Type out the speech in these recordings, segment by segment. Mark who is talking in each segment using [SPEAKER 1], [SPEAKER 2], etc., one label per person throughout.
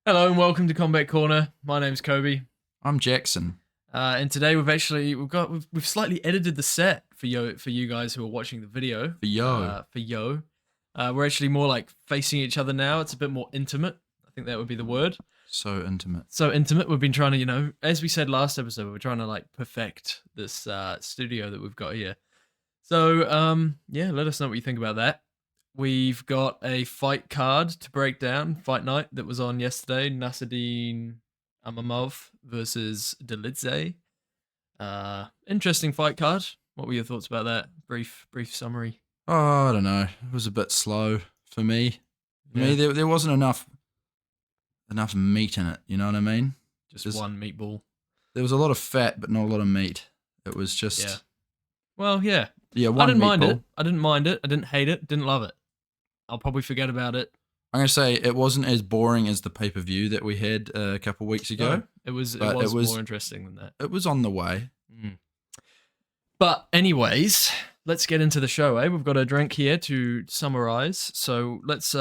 [SPEAKER 1] Hello and welcome to Combat Corner. My name's Kobe,
[SPEAKER 2] I'm Jackson.
[SPEAKER 1] and today we've slightly edited the set for you guys who are watching the video.
[SPEAKER 2] Yo.
[SPEAKER 1] For yo, we're actually more like facing each other now. It's a bit more intimate. I think that would be the word.
[SPEAKER 2] So intimate.
[SPEAKER 1] So intimate. We've been trying to, as we said last episode, we're trying to like perfect this studio that we've got here. So yeah, let us know what you think about that. We've got a fight card to break down. Fight night that was on yesterday. Nasruddin Imamov versus Dolidze. Interesting fight card. What were your thoughts about that? Brief summary.
[SPEAKER 2] Oh, I don't know. It was a bit slow for me. For
[SPEAKER 1] Yeah.
[SPEAKER 2] me, there wasn't enough meat in it. You know what I mean?
[SPEAKER 1] Just one meatball.
[SPEAKER 2] There was a lot of fat, but not a lot of meat. It was just
[SPEAKER 1] Yeah. Well, yeah.
[SPEAKER 2] one
[SPEAKER 1] I didn't
[SPEAKER 2] meatball.
[SPEAKER 1] mind it. I didn't mind it. I didn't hate it. Didn't love it. I'll probably forget about it.
[SPEAKER 2] I'm gonna say it wasn't as boring as the pay-per-view that we had a couple weeks ago.
[SPEAKER 1] No, it was
[SPEAKER 2] but
[SPEAKER 1] more interesting than that.
[SPEAKER 2] It was on the way.
[SPEAKER 1] But anyways, let's get into the show, eh? We've got a drink here to summarize. So let's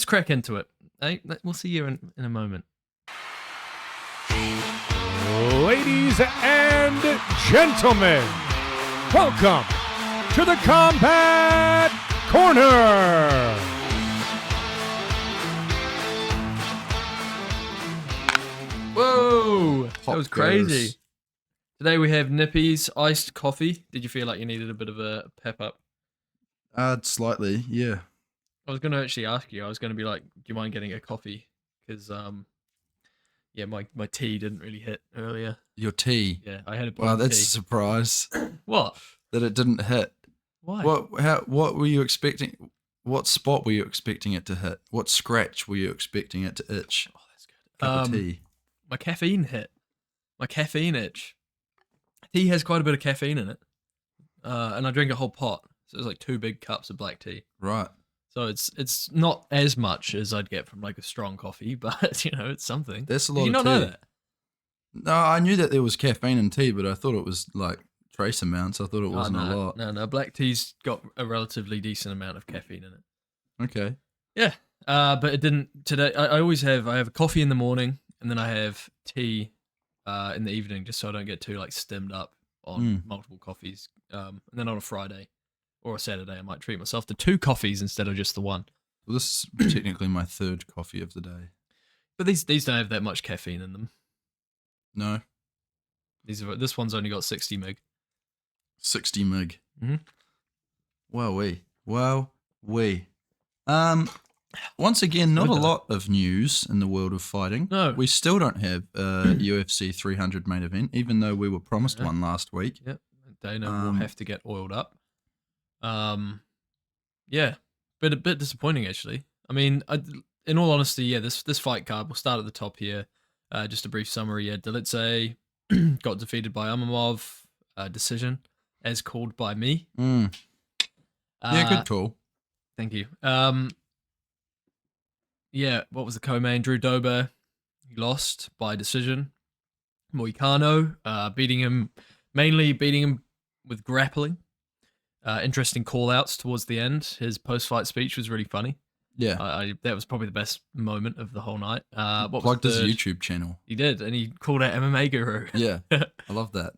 [SPEAKER 1] crack into it. Eh? We'll see you in a moment.
[SPEAKER 3] Ladies and gentlemen, welcome to the Combat Corner.
[SPEAKER 1] Whoa! That
[SPEAKER 2] Hot
[SPEAKER 1] was crazy.
[SPEAKER 2] goes.
[SPEAKER 1] Today we have Nippy's iced coffee. Did you feel like you needed a bit of a pep up?
[SPEAKER 2] Slightly, yeah.
[SPEAKER 1] I was going to actually ask you. I was going to be like, do you mind getting a coffee? Because, yeah, my tea didn't really hit earlier.
[SPEAKER 2] Your tea.
[SPEAKER 1] Yeah, I had a
[SPEAKER 2] Wow, that's a
[SPEAKER 1] tea.
[SPEAKER 2] surprise
[SPEAKER 1] What?
[SPEAKER 2] that it didn't hit.
[SPEAKER 1] Why?
[SPEAKER 2] What were you expecting? What spot were you expecting it to hit? What scratch were you expecting it to itch?
[SPEAKER 1] Oh, that's good.
[SPEAKER 2] Cup of tea.
[SPEAKER 1] My caffeine hit. My caffeine itch. Tea has quite a bit of caffeine in it. And I drink a whole pot. So it's like 2 big cups of black tea.
[SPEAKER 2] Right.
[SPEAKER 1] So it's not as much as I'd get from like a strong coffee, but it's something.
[SPEAKER 2] That's a
[SPEAKER 1] Did
[SPEAKER 2] lot
[SPEAKER 1] you
[SPEAKER 2] of
[SPEAKER 1] not know
[SPEAKER 2] tea.
[SPEAKER 1] that?
[SPEAKER 2] No, I knew that there was caffeine in tea, but I thought it was like trace amounts. I thought it wasn't a lot.
[SPEAKER 1] No. Black tea's got a relatively decent amount of caffeine in it.
[SPEAKER 2] Okay.
[SPEAKER 1] Yeah. But it didn't today. I have a coffee in the morning and then I have tea in the evening just so I don't get too like stimmed up on multiple coffees. And then on a Friday or a Saturday I might treat myself to 2 coffees instead of just the one.
[SPEAKER 2] Well, this is technically my 3rd coffee of the day.
[SPEAKER 1] But these don't have that much caffeine in them.
[SPEAKER 2] No.
[SPEAKER 1] This one's only got 60 meg.
[SPEAKER 2] 60 mig.
[SPEAKER 1] Mhm.
[SPEAKER 2] Wow. Once again, not a lot of news in the world of fighting.
[SPEAKER 1] No.
[SPEAKER 2] We still don't have a UFC 300 main event, even though we were promised one last week.
[SPEAKER 1] Yep. Dana will have to get oiled up. Yeah, but a bit disappointing actually. I mean, in all honesty, yeah, this fight card. We'll start at the top here. Just a brief summary. Yeah, Dolidze got defeated by Imamov, decision, as called by me.
[SPEAKER 2] Yeah, good call.
[SPEAKER 1] Thank you. Yeah, what was the co-main? Drew Dober, he lost by decision. Moicano, beating him with grappling. Interesting call-outs towards the end. His post-fight speech was really funny.
[SPEAKER 2] Yeah.
[SPEAKER 1] That was probably the best moment of the whole night. What
[SPEAKER 2] Plugged
[SPEAKER 1] was
[SPEAKER 2] his
[SPEAKER 1] third?
[SPEAKER 2] YouTube channel.
[SPEAKER 1] He did, and he called out MMA Guru.
[SPEAKER 2] Yeah, I love that.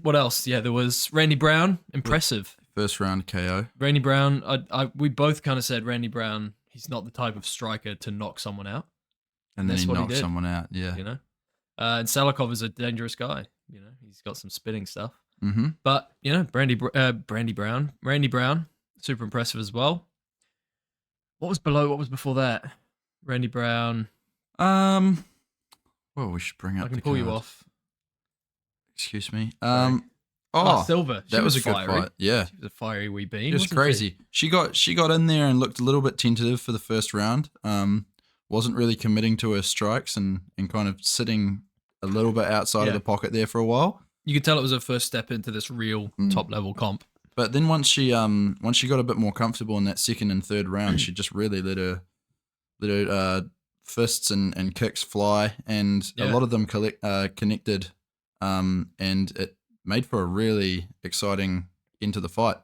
[SPEAKER 1] What else? Yeah, there was Randy Brown. Impressive.
[SPEAKER 2] First round KO.
[SPEAKER 1] Randy Brown. We both kind of said Randy Brown. He's not the type of striker to knock someone out.
[SPEAKER 2] And then
[SPEAKER 1] that's
[SPEAKER 2] he
[SPEAKER 1] what he
[SPEAKER 2] knocked
[SPEAKER 1] did.
[SPEAKER 2] someone out. Yeah.
[SPEAKER 1] And Salikov is a dangerous guy. He's got some spinning stuff.
[SPEAKER 2] Mm-hmm.
[SPEAKER 1] But Randy Brown, super impressive as well. What was below? What was before that? Randy Brown.
[SPEAKER 2] Well, we should bring up.
[SPEAKER 1] I can pull you off.
[SPEAKER 2] Excuse me.
[SPEAKER 1] Sorry. Silver. She
[SPEAKER 2] That was a
[SPEAKER 1] fiery.
[SPEAKER 2] good fight. Yeah.
[SPEAKER 1] She was a fiery wee bean.
[SPEAKER 2] It was
[SPEAKER 1] wasn't
[SPEAKER 2] crazy. She got in there and looked a little bit tentative for the first round. Wasn't really committing to her strikes and kind of sitting a little bit outside of the pocket there for a while.
[SPEAKER 1] You could tell it was her first step into this real top level comp.
[SPEAKER 2] But then once she got a bit more comfortable in that second and third round, she just really let her fists and kicks fly, and a lot of them connected, and it made for a really exciting end to the fight.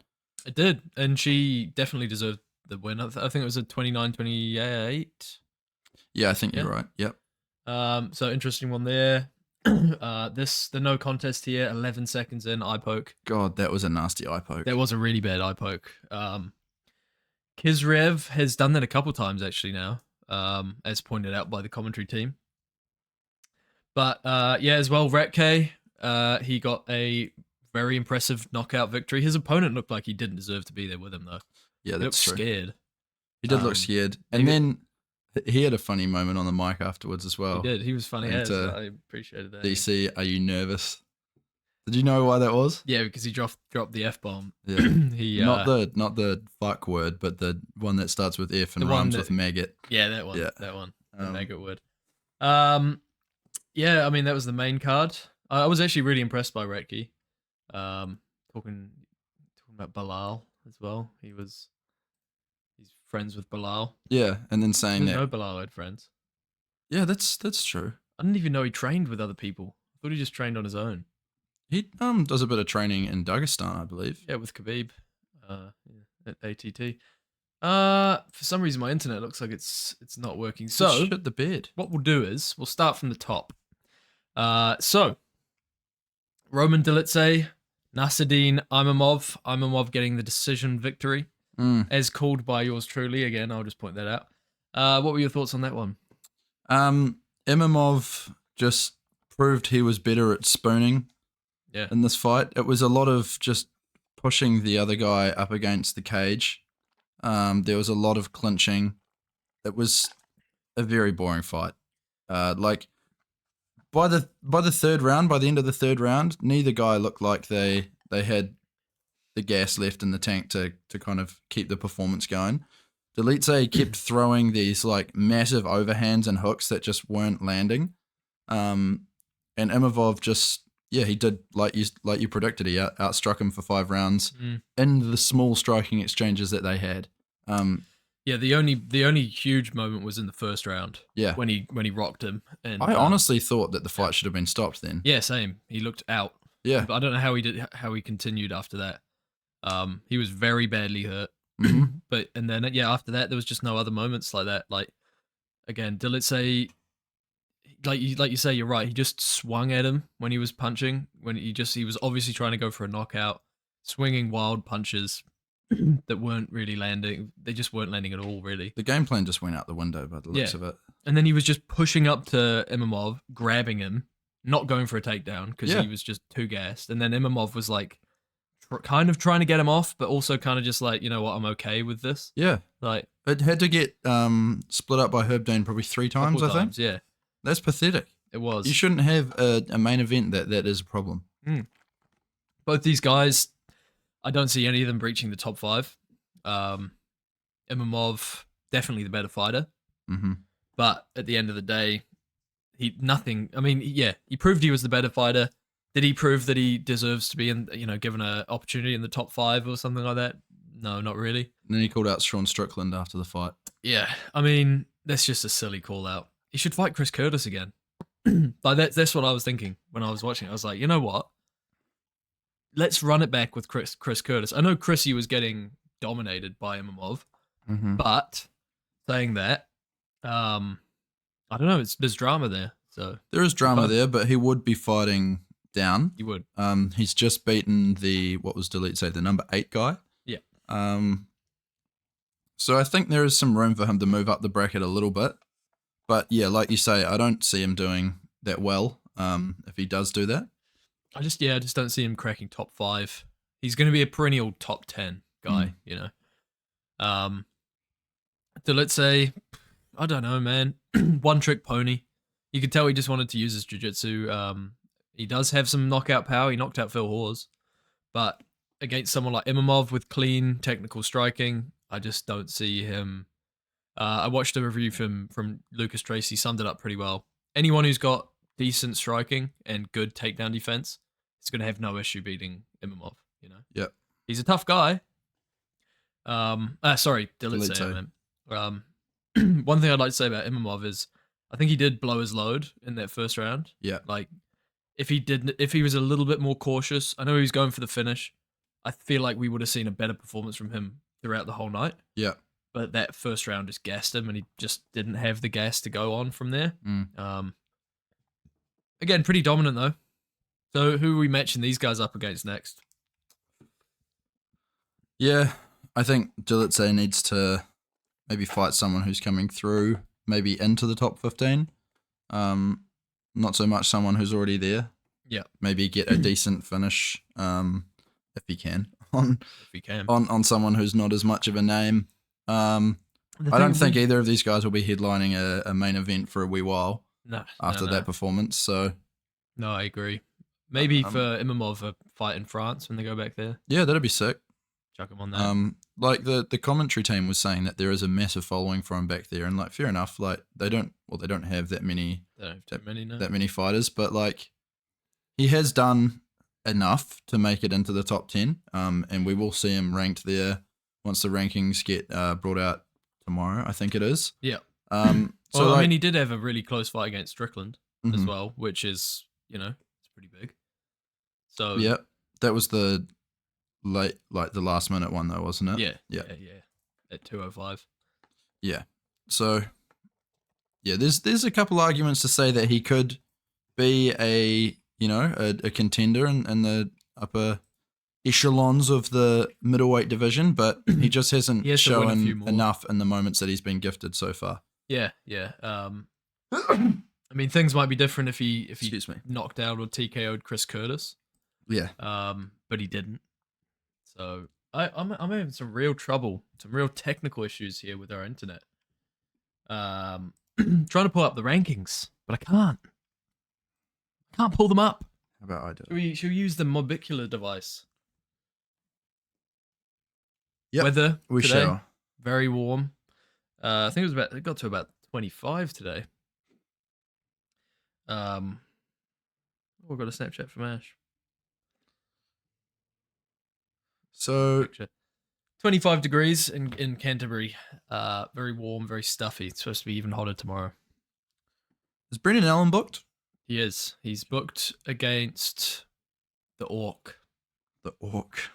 [SPEAKER 1] It did, and she definitely deserved the win. I think it was a 29-28.
[SPEAKER 2] Yeah, I think
[SPEAKER 1] Yeah.
[SPEAKER 2] you're right. Yep.
[SPEAKER 1] So interesting one there. The no contest here, 11 seconds in, eye poke.
[SPEAKER 2] God, that was a nasty eye poke.
[SPEAKER 1] That was a really bad eye poke. Kizrev has done that a couple times actually now, as pointed out by the commentary team. But yeah, as well, Retke, he got a very impressive knockout victory. His opponent looked like he didn't deserve to be there with him, though.
[SPEAKER 2] Yeah,
[SPEAKER 1] He looked
[SPEAKER 2] that's true.
[SPEAKER 1] scared.
[SPEAKER 2] He did look scared. And then he had a funny moment on the mic afterwards as well.
[SPEAKER 1] He did. He was funny.
[SPEAKER 2] And,
[SPEAKER 1] I appreciated that.
[SPEAKER 2] DC, are you nervous? Did you know why that was?
[SPEAKER 1] Yeah, because he dropped the F-bomb.
[SPEAKER 2] Yeah.
[SPEAKER 1] He
[SPEAKER 2] not the fuck word, but the one that starts with F and rhymes with maggot.
[SPEAKER 1] Yeah, that one.
[SPEAKER 2] Yeah.
[SPEAKER 1] That one. The maggot word. Yeah, I mean that was the main card. I was actually really impressed by Retke. Talking about Bilal as well. He's friends with Bilal.
[SPEAKER 2] Yeah, and then
[SPEAKER 1] I
[SPEAKER 2] saying
[SPEAKER 1] didn't
[SPEAKER 2] that.
[SPEAKER 1] know Bilal had friends.
[SPEAKER 2] Yeah, that's true.
[SPEAKER 1] I didn't even know he trained with other people. I thought he just trained on his own.
[SPEAKER 2] He does a bit of training in Dagestan, I believe.
[SPEAKER 1] Yeah, with Khabib. At ATT. For some reason my internet looks like it's not working. So
[SPEAKER 2] shit the bed.
[SPEAKER 1] What we'll do is we'll start from the top. So Roman Dolidze, Nasruddin Imamov. Imamov getting the decision victory, as called by yours truly. Again, I'll just point that out. What were your thoughts on that one?
[SPEAKER 2] Imamov just proved he was better at spooning.
[SPEAKER 1] Yeah.
[SPEAKER 2] In this fight, it was a lot of just pushing the other guy up against the cage. There was a lot of clinching. It was a very boring fight. Like by the third round, by the end of the third round, neither guy looked like they had the gas left in the tank to kind of keep the performance going. Dolidze kept throwing these like massive overhands and hooks that just weren't landing. And Imamov just, yeah, he did like you predicted. He outstruck him for 5 rounds in the small striking exchanges that they had.
[SPEAKER 1] Yeah, the only huge moment was in the first round.
[SPEAKER 2] Yeah,
[SPEAKER 1] when he rocked him. And
[SPEAKER 2] I honestly thought that the fight should have been stopped then.
[SPEAKER 1] Yeah, same. He looked out.
[SPEAKER 2] Yeah,
[SPEAKER 1] but I don't know how he continued after that. He was very badly hurt. But and then after that there was just no other moments like that. Like again, Dolidze, like you say, you're right. He just swung at him when he was punching. When he was obviously trying to go for a knockout, swinging wild punches that weren't really landing. They just weren't landing at all, really.
[SPEAKER 2] The game plan just went out the window by the looks of it.
[SPEAKER 1] And then he was just pushing up to Imamov, grabbing him, not going for a takedown because he was just too gassed. And then Imamov was like kind of trying to get him off, but also kind of just like, you know what, I'm okay with this.
[SPEAKER 2] Yeah.
[SPEAKER 1] Like
[SPEAKER 2] it had to get split up by Herb Dean probably 3 times, I think.
[SPEAKER 1] Yeah.
[SPEAKER 2] That's pathetic.
[SPEAKER 1] It was.
[SPEAKER 2] You shouldn't have a main event that is a problem.
[SPEAKER 1] Both these guys, I don't see any of them breaching the top 5. Imamov, definitely the better fighter. But at the end of the day, he proved he was the better fighter. Did he prove that he deserves to be given an opportunity in the top 5 or something like that? No, not really.
[SPEAKER 2] And then he called out Sean Strickland after the fight.
[SPEAKER 1] Yeah, I mean, that's just a silly call out. He should fight Chris Curtis again. Like that's what I was thinking when I was watching it. I was like, you know what? Let's run it back with Chris Curtis. I know Chrissy was getting dominated by Imamov, but saying that, I don't know. There's drama there. So
[SPEAKER 2] there is drama there, but he would be fighting down.
[SPEAKER 1] He would.
[SPEAKER 2] He's just beaten what was Dolidze, the number 8 guy.
[SPEAKER 1] Yeah.
[SPEAKER 2] So I think there is some room for him to move up the bracket a little bit. But yeah, like you say, I don't see him doing that well. If he does do that,
[SPEAKER 1] I just don't see him cracking top 5. He's going to be a perennial top 10 guy, you know. Dolidze, I don't know, man. One trick pony. You could tell he just wanted to use his jiu-jitsu. He does have some knockout power. He knocked out Phil Hawes. But against someone like Imamov with clean technical striking, I just don't see him. I watched a review from Lucas Tracy, summed it up pretty well. Anyone who's got decent striking and good takedown defense is going to have no issue beating Imamov, you know?
[SPEAKER 2] Yep.
[SPEAKER 1] He's a tough guy. Sorry, Dolidze. One thing I'd like to say about Imamov is I think he did blow his load in that first round.
[SPEAKER 2] Yeah.
[SPEAKER 1] Like, if he was a little bit more cautious, I know he was going for the finish. I feel like we would have seen a better performance from him throughout the whole night.
[SPEAKER 2] Yeah.
[SPEAKER 1] but that first round just gassed him, and he just didn't have the gas to go on from there. Again, pretty dominant though. So who are we matching these guys up against next?
[SPEAKER 2] Yeah, I think Dolidze needs to maybe fight someone who's coming through, maybe into the top 15. Not so much someone who's already there.
[SPEAKER 1] Yeah.
[SPEAKER 2] Maybe get a decent finish, if he can, on someone who's not as much of a name. I don't think either of these guys will be headlining a main event for a wee while. After that performance, so.
[SPEAKER 1] No, I agree. Maybe for Imamov a fight in France when they go back there.
[SPEAKER 2] Yeah, that'd be sick.
[SPEAKER 1] Chuck him on that.
[SPEAKER 2] Like the commentary team was saying that there is a massive following for him back there, and like fair enough. Like they don't have that many.
[SPEAKER 1] They don't have too many, no.
[SPEAKER 2] That many fighters, but like he has done enough to make it into the top 10. And we will see him ranked there once the rankings get brought out tomorrow. I think it is.
[SPEAKER 1] Yeah.
[SPEAKER 2] So
[SPEAKER 1] well, I mean, he did have a really close fight against Strickland as well, which is, it's pretty big. So
[SPEAKER 2] yeah, that was the the last minute one though, wasn't it?
[SPEAKER 1] Yeah. At 2:05.
[SPEAKER 2] Yeah. So yeah, there's a couple arguments to say that he could be a contender in the upper echelons of the middleweight division, but he just hasn't shown enough in the moments that he's been gifted so far.
[SPEAKER 1] Yeah. I mean, things might be different if he knocked out or TKO'd Chris Curtis.
[SPEAKER 2] Yeah.
[SPEAKER 1] But he didn't. So I'm having some real trouble, some real technical issues here with our internet. Trying to pull up the rankings, but I can't. Can't pull them up.
[SPEAKER 2] How about I do it?
[SPEAKER 1] Should we use the Mobicular device?
[SPEAKER 2] Yep,
[SPEAKER 1] Weather
[SPEAKER 2] we
[SPEAKER 1] today,
[SPEAKER 2] shall.
[SPEAKER 1] very warm. I think it got to about 25 today. We've got a Snapchat from Ash.
[SPEAKER 2] So
[SPEAKER 1] 25 degrees in Canterbury. Very warm, very stuffy. It's supposed to be even hotter tomorrow.
[SPEAKER 2] Is Brendan Allen booked?
[SPEAKER 1] He is. He's booked against the Orc.
[SPEAKER 2] The Orc.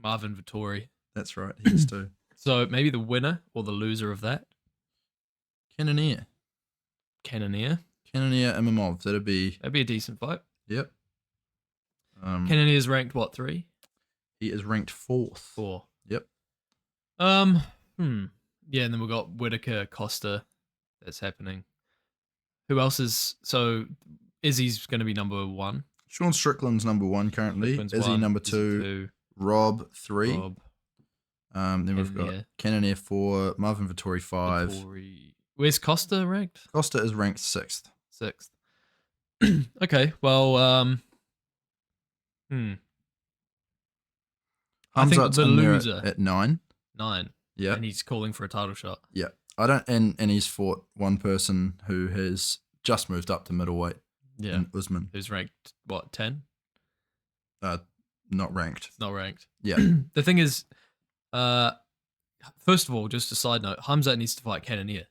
[SPEAKER 1] Marvin Vittori.
[SPEAKER 2] That's right. He is too.
[SPEAKER 1] So maybe the winner or the loser of that.
[SPEAKER 2] Cannoneer Imamov. That'd be
[SPEAKER 1] a decent fight.
[SPEAKER 2] Yep.
[SPEAKER 1] Cannonier's ranked what, 3?
[SPEAKER 2] He is ranked 4th.
[SPEAKER 1] 4.
[SPEAKER 2] Yep.
[SPEAKER 1] Yeah, and then we've got Whitaker, Costa. That's happening. Who else is Izzy's going to be number 1.
[SPEAKER 2] Sean Strickland's number 1 currently. Izzy number 2. Rob 3. Then we've got Cannonier 4, Marvin Vittori 5.
[SPEAKER 1] Where's Costa ranked?
[SPEAKER 2] Costa is ranked 6th.
[SPEAKER 1] 6th. Okay, well, I think the loser
[SPEAKER 2] at 9.
[SPEAKER 1] 9.
[SPEAKER 2] Yeah.
[SPEAKER 1] And he's calling for a title shot.
[SPEAKER 2] Yeah. I don't and he's fought one person who has just moved up to middleweight.
[SPEAKER 1] Yeah.
[SPEAKER 2] In Usman.
[SPEAKER 1] Who's ranked what, 10?
[SPEAKER 2] Not ranked.
[SPEAKER 1] Not ranked.
[SPEAKER 2] Yeah.
[SPEAKER 1] The thing is, first of all, just a side note, Hamzat needs to fight Cannonier.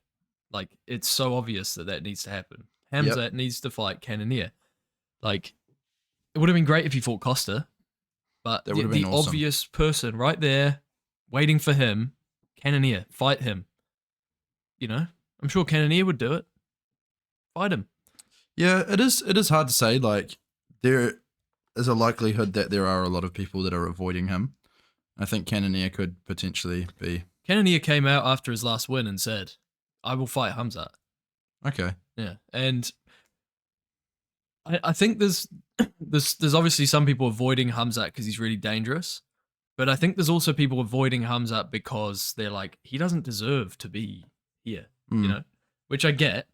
[SPEAKER 1] Like, it's so obvious that needs to happen. Hamzat needs to fight Cannonier. Like, it would have been great if he fought Costa, but the awesome. Obvious person right there, waiting for him, Cannonier, fight him. I'm sure Cannonier would do it. Fight him.
[SPEAKER 2] Yeah, it is hard to say. Like, there is a likelihood that there are a lot of people that are avoiding him. I think Cannonier could potentially be.
[SPEAKER 1] Cannonier came out after his last win and said, I will fight Hamzat.
[SPEAKER 2] Okay.
[SPEAKER 1] Yeah. And I think there's obviously some people avoiding Hamzat because he's really dangerous. But I think there's also people avoiding Hamzat because they're like, he doesn't deserve to be here, which I get.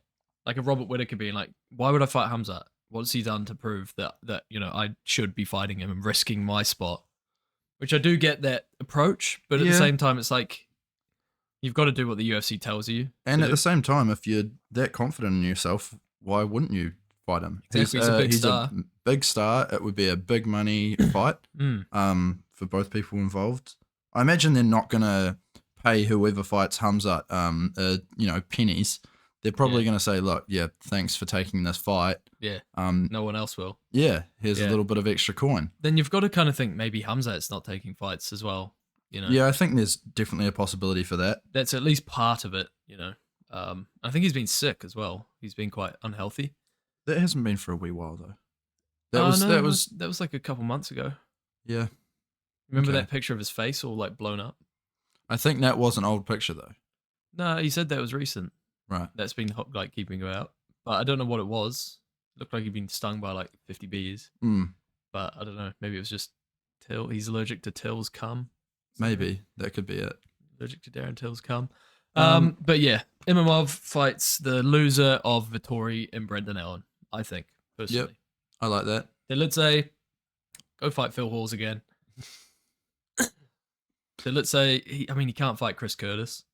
[SPEAKER 1] Like a Robert Whitaker being like, why would I fight Hamzat? What's he done to prove that I should be fighting him and risking my spot? Which I do get that approach, but at the same time, it's like, you've got to do what the UFC tells you.
[SPEAKER 2] And at the same time, if you're that confident in yourself, why wouldn't you fight him?
[SPEAKER 1] Exactly, he's a big star.
[SPEAKER 2] A big star. It would be a big money fight for both people involved. I imagine they're not going to pay whoever fights Hamzat, pennies. They're probably going to say, look, thanks for taking this fight.
[SPEAKER 1] Yeah. No one else will.
[SPEAKER 2] Yeah. Here's a little bit of extra coin.
[SPEAKER 1] Then you've got to kind of think maybe Hamzat's not taking fights as well. You know.
[SPEAKER 2] Yeah, I think there's definitely a possibility for that.
[SPEAKER 1] That's at least part of it. You know. I think he's been sick as well. He's been quite unhealthy.
[SPEAKER 2] That hasn't been for a wee while though.
[SPEAKER 1] No, that was like a couple months ago.
[SPEAKER 2] Yeah.
[SPEAKER 1] Remember that picture of his face all like blown up?
[SPEAKER 2] I think that was an old picture though.
[SPEAKER 1] No, he said that was recent.
[SPEAKER 2] Right.
[SPEAKER 1] That's been like keeping him out. But I don't know what it was. Looked like he'd been stung by like 50 bees. But I don't know. Maybe it was just Till. He's allergic to Till's cum.
[SPEAKER 2] Maybe that could be it.
[SPEAKER 1] Allergic to Darren Till's cum. But yeah, Imamov fights the loser of Vittori and Brendan Allen, I think, personally.
[SPEAKER 2] Yep. I like that.
[SPEAKER 1] Dolidze, go fight Phil Halls again. Dolidze, he can't fight Chris Curtis.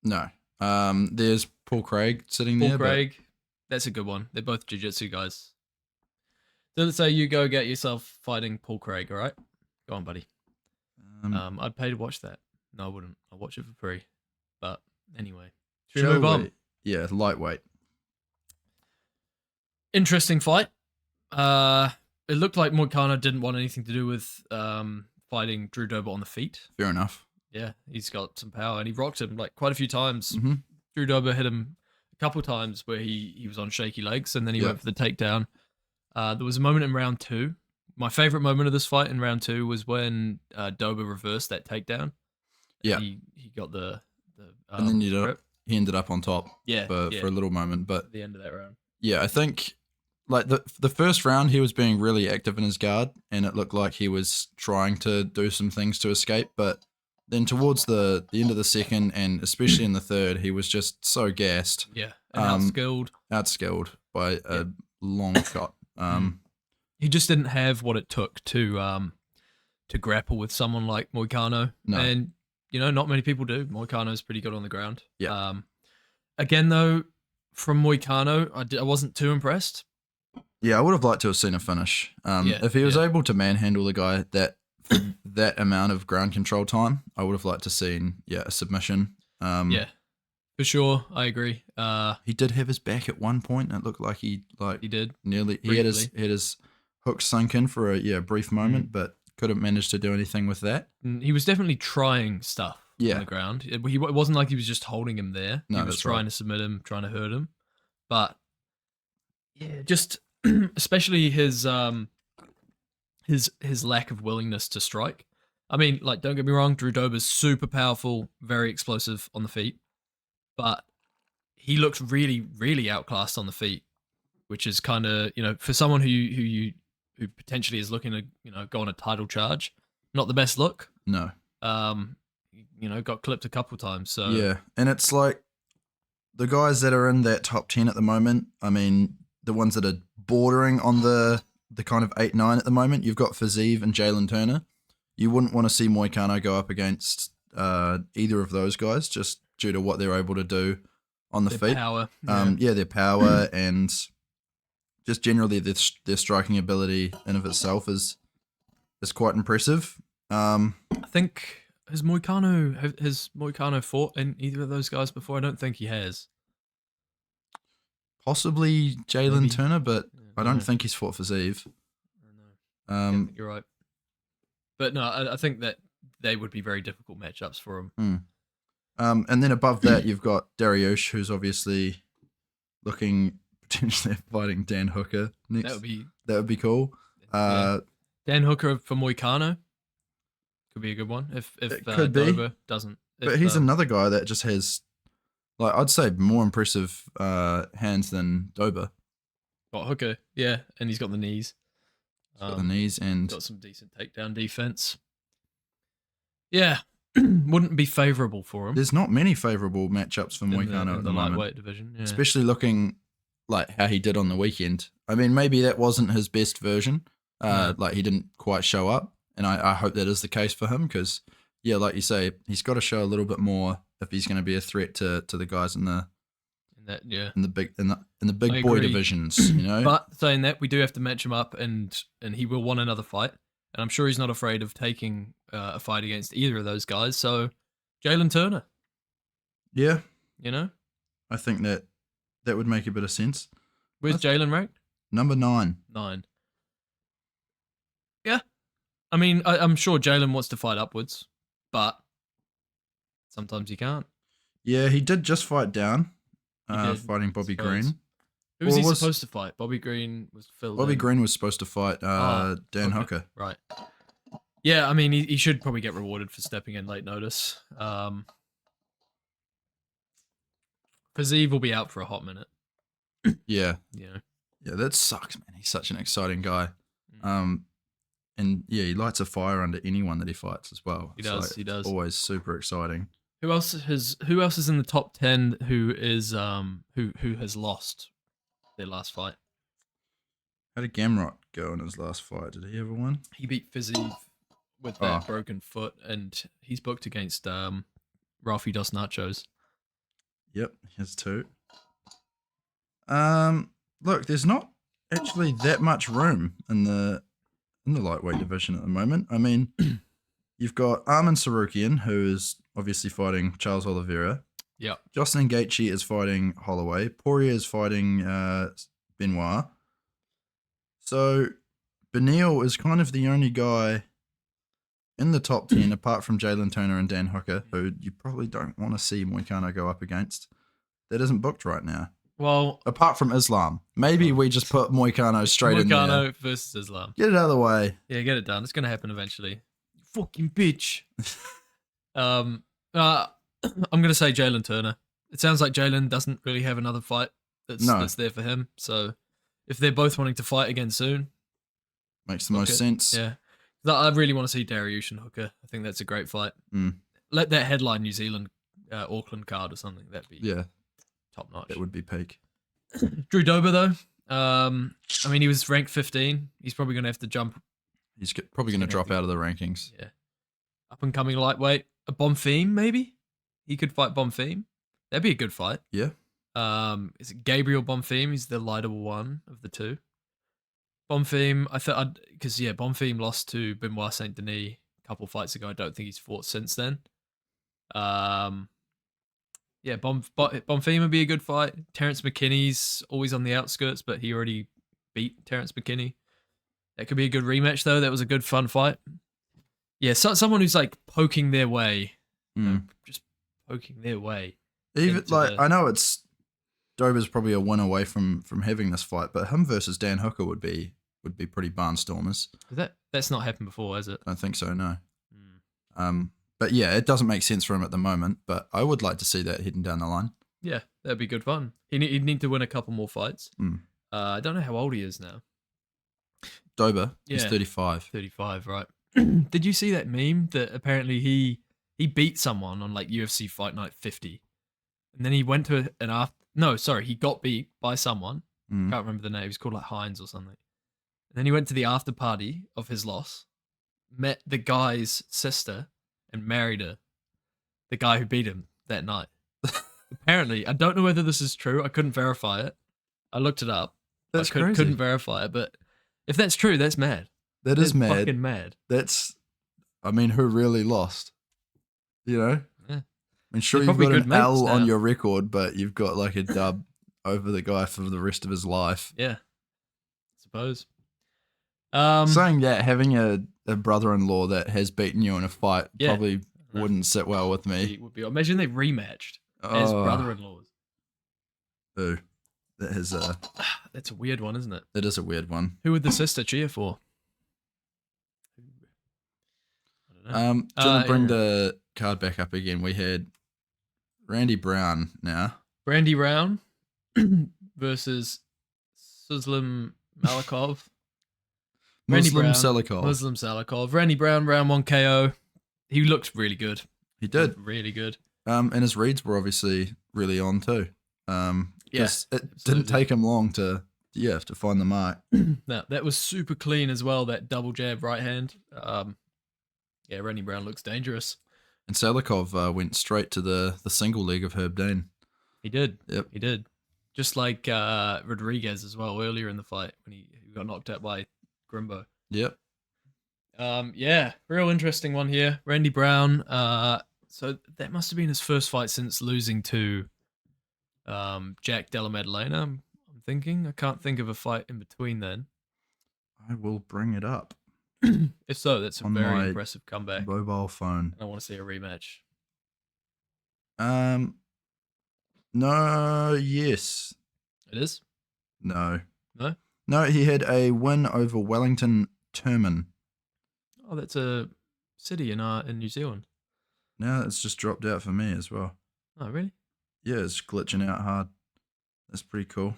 [SPEAKER 2] No. There's Paul Craig sitting
[SPEAKER 1] Paul
[SPEAKER 2] there.
[SPEAKER 1] Craig, that's a good one. They're both jiu-jitsu guys. Dolidze, you go get yourself fighting Paul Craig, all right? Go on, buddy. I'd pay to watch that. No, I wouldn't. I'll watch it for free. But anyway, should we move on?
[SPEAKER 2] Yeah, lightweight.
[SPEAKER 1] Interesting fight. It looked like Moicano didn't want anything to do with fighting Drew Dober on the feet.
[SPEAKER 2] Fair enough.
[SPEAKER 1] Yeah, he's got some power, and he rocked him like quite a few times.
[SPEAKER 2] Mm-hmm.
[SPEAKER 1] Drew Dober hit him a couple times where he was on shaky legs, and then he went for the takedown. There was a moment in round 2. My favorite moment of this fight in round 2 was when Dober reversed that takedown.
[SPEAKER 2] Yeah,
[SPEAKER 1] he got the
[SPEAKER 2] and then he ended up on top.
[SPEAKER 1] Yeah,
[SPEAKER 2] for a little moment, but
[SPEAKER 1] at the end of that round.
[SPEAKER 2] Yeah, I think like the first round he was being really active in his guard, and it looked like he was trying to do some things to escape. But then towards the end of the second, and especially in the third, he was just so gassed.
[SPEAKER 1] Yeah, and
[SPEAKER 2] outskilled by a long shot.
[SPEAKER 1] He just didn't have what it took to grapple with someone like Moicano.
[SPEAKER 2] No.
[SPEAKER 1] And you know, not many people do. Moicano's pretty good on the ground.
[SPEAKER 2] Yeah.
[SPEAKER 1] Again, though, from Moicano, I wasn't too impressed.
[SPEAKER 2] Yeah, I would have liked to have seen a finish. If he was able to manhandle the guy for that amount of ground control time, I would have liked to seen a submission.
[SPEAKER 1] Yeah, for sure, I agree.
[SPEAKER 2] He did have his back at one point. And it looked like he
[SPEAKER 1] did
[SPEAKER 2] nearly. He had his hook sunk in for a brief moment, but couldn't manage to do anything with that.
[SPEAKER 1] He was definitely trying stuff on the ground. It wasn't like he was just holding him there.
[SPEAKER 2] No,
[SPEAKER 1] he was trying to submit him, trying to hurt him. But yeah, just especially his lack of willingness to strike. I mean, like, don't get me wrong, Drew Dober's super powerful, very explosive on the feet, but he looked really, really outclassed on the feet, which is kind of, you know, for someone who potentially is looking to, go on a title charge, not the best look.
[SPEAKER 2] No.
[SPEAKER 1] Got clipped a couple times. So
[SPEAKER 2] yeah, and it's like the guys that are in that top 10 at the moment. I mean, the ones that are bordering on the kind of 8-9 at the moment. You've got Fiziev and Jalen Turner. You wouldn't want to see Moicano go up against either of those guys, just due to what they're able to do on the feet.
[SPEAKER 1] Power.
[SPEAKER 2] Their power and just generally their striking ability in of itself is quite impressive.
[SPEAKER 1] I think has Moicano fought in either of those guys before? I don't think he has.
[SPEAKER 2] Possibly Jalen Turner, but I don't think he's fought Fiziev.
[SPEAKER 1] I think you're right. But no, I think that they would be very difficult matchups for him.
[SPEAKER 2] And then above that, you've got Dariush, who's obviously looking potentially at fighting Dan Hooker next. That would be cool.
[SPEAKER 1] Dan Hooker for Moicano could be a good one if Dober doesn't.
[SPEAKER 2] But he's another guy that just has, like, I'd say more impressive hands than Dober.
[SPEAKER 1] Got Hooker, yeah, and he's got the knees.
[SPEAKER 2] Got the knees and
[SPEAKER 1] got some decent takedown defense. Yeah, wouldn't be favorable for him.
[SPEAKER 2] There's not many favorable matchups for Moicano at the moment.
[SPEAKER 1] Lightweight division, yeah.
[SPEAKER 2] Especially looking like how he did on the weekend. I mean, maybe that wasn't his best version. Like he didn't quite show up, and I hope that is the case for him because, yeah, like you say, he's got to show a little bit more if he's going to be a threat to the guys in the big boy divisions, you know.
[SPEAKER 1] But saying that, we do have to match him up, and he will want another fight, and I'm sure he's not afraid of taking a fight against either of those guys. So, Jalen Turner,
[SPEAKER 2] yeah,
[SPEAKER 1] you know,
[SPEAKER 2] I think that would make a bit of sense.
[SPEAKER 1] Where's Jalen ranked?
[SPEAKER 2] Number 9.
[SPEAKER 1] 9. Yeah, I mean, I'm sure Jalen wants to fight upwards. but sometimes you can't.
[SPEAKER 2] Yeah, he did just fight down,
[SPEAKER 1] did,
[SPEAKER 2] fighting Bobby
[SPEAKER 1] suppose.
[SPEAKER 2] Green.
[SPEAKER 1] Who was he supposed to fight? Bobby Green was filled
[SPEAKER 2] Bobby
[SPEAKER 1] in.
[SPEAKER 2] Green was supposed to fight Dan Hooker.
[SPEAKER 1] Right. Yeah, I mean, he should probably get rewarded for stepping in late notice. Fiziev will be out for a hot minute.
[SPEAKER 2] Yeah.
[SPEAKER 1] Yeah.
[SPEAKER 2] Yeah, that sucks, man. He's such an exciting guy.
[SPEAKER 1] Mm.
[SPEAKER 2] And yeah, he lights a fire under anyone that he fights as well.
[SPEAKER 1] He does. He does.
[SPEAKER 2] Always super exciting.
[SPEAKER 1] Who else is in the top 10 who has lost their last fight?
[SPEAKER 2] How did Gamrot go in his last fight? Did he ever win?
[SPEAKER 1] He beat Fiziev with that broken foot, and he's booked against Ralphie Dos Nachos.
[SPEAKER 2] Yep, he has 2. Look, there's not actually that much room in the lightweight division at the moment. I mean, you've got Arman Sarukian, who is obviously fighting Charles Oliveira.
[SPEAKER 1] Yeah.
[SPEAKER 2] Jocelyn Gaethje is fighting Holloway. Poirier is fighting Benoit. So Beneil is kind of the only guy in the top 10, apart from Jalen Turner and Dan Hooker, who you probably don't want to see Moicano go up against. That isn't booked right now.
[SPEAKER 1] Well,
[SPEAKER 2] apart from Islam. Maybe we just put Moicano straight in there.
[SPEAKER 1] Moicano versus Islam.
[SPEAKER 2] Get it out of the way.
[SPEAKER 1] Yeah, get it done. It's going to happen eventually. Fucking bitch. I'm going to say Jalen Turner. It sounds like Jalen doesn't really have another fight that's there for him. So if they're both wanting to fight again soon,
[SPEAKER 2] makes the most sense.
[SPEAKER 1] Yeah. I really want to see Dariush and Hooker. I think that's a great fight. Let that headline New Zealand Auckland card or something. That'd be top notch.
[SPEAKER 2] It would be peak.
[SPEAKER 1] Drew Dober though. I mean, he was ranked 15. He's probably going to have to jump.
[SPEAKER 2] He's probably going to drop out of the rankings.
[SPEAKER 1] Yeah. Up and coming lightweight. A Bonfim maybe. He could fight Bonfim. That'd be a good fight.
[SPEAKER 2] Yeah.
[SPEAKER 1] Is it Gabriel Bonfim? He's the lighter one of the two. Bonfim, I thought, because Bonfim lost to Benoit Saint Denis a couple fights ago. I don't think he's fought since then. Bonfim would be a good fight. Terrence McKinney's always on the outskirts, but he already beat Terrence McKinney. That could be a good rematch, though. That was a good, fun fight. Yeah, someone who's like poking their way, just poking their way.
[SPEAKER 2] Even I know Dober's probably a win away from having this fight, but him versus Dan Hooker would be pretty barnstormers.
[SPEAKER 1] That's not happened before, has it?
[SPEAKER 2] I don't think so, no. But yeah, it doesn't make sense for him at the moment, but I would like to see that heading down the line.
[SPEAKER 1] Yeah, that'd be good fun. He'd need to win a couple more fights. I don't know how old he is now.
[SPEAKER 2] Dober, he's 35.
[SPEAKER 1] 35, right. Did you see that meme that apparently he beat someone on like UFC Fight Night 50, and then he went to he got beat by someone. Can't remember the name. He was called like Hines or something. And then he went to the after party of his loss, met the guy's sister, and married her. The guy who beat him that night. Apparently, I don't know whether this is true. I couldn't verify it. I looked it up.
[SPEAKER 2] That's
[SPEAKER 1] crazy. Couldn't verify it, but if that's true, that's mad.
[SPEAKER 2] That is mad.
[SPEAKER 1] Fucking mad.
[SPEAKER 2] I mean, who really lost? You know?
[SPEAKER 1] Yeah.
[SPEAKER 2] I mean, sure, you've got an L on your record, but you've got like a dub over the guy for the rest of his life.
[SPEAKER 1] Yeah. I suppose.
[SPEAKER 2] Saying that, having a brother-in-law that has beaten you in a fight probably wouldn't sit well with me.
[SPEAKER 1] Imagine they rematched as brother-in-laws.
[SPEAKER 2] Ooh. That's
[SPEAKER 1] a weird one, isn't it?
[SPEAKER 2] It is a weird one.
[SPEAKER 1] Who would the sister cheer for?
[SPEAKER 2] I don't know. Do you want to bring the card back up again? We had Randy Brown now.
[SPEAKER 1] Brandy Brown versus Muslim Malikov.
[SPEAKER 2] Muslim
[SPEAKER 1] Salikov. Randy Brown, round 1 KO. He looked really good.
[SPEAKER 2] He did.
[SPEAKER 1] Really good.
[SPEAKER 2] And his reads were obviously really on too.
[SPEAKER 1] Yes,
[SPEAKER 2] it didn't take him long to find the mark.
[SPEAKER 1] No, that was super clean as well. That double jab right hand. Randy Brown looks dangerous.
[SPEAKER 2] And Salikov went straight to the single leg of Herb Dean.
[SPEAKER 1] He did.
[SPEAKER 2] Yep.
[SPEAKER 1] He did. Just like Rodriguez as well earlier in the fight when he got knocked out by Grimbo.
[SPEAKER 2] Yep.
[SPEAKER 1] Real interesting one here. Randy Brown. So that must have been his first fight since losing to Jack Della Maddalena. I'm thinking. I can't think of a fight in between then.
[SPEAKER 2] I will bring it up.
[SPEAKER 1] If so, that's a
[SPEAKER 2] On
[SPEAKER 1] very
[SPEAKER 2] my
[SPEAKER 1] impressive comeback.
[SPEAKER 2] mobile phone.
[SPEAKER 1] I want to see a rematch.
[SPEAKER 2] No, yes.
[SPEAKER 1] It is?
[SPEAKER 2] No.
[SPEAKER 1] No?
[SPEAKER 2] No, he had a win over Wellington Termin.
[SPEAKER 1] Oh, that's a city in New Zealand.
[SPEAKER 2] Now it's just dropped out for me as well.
[SPEAKER 1] Oh, really?
[SPEAKER 2] Yeah, it's glitching out hard. That's pretty cool.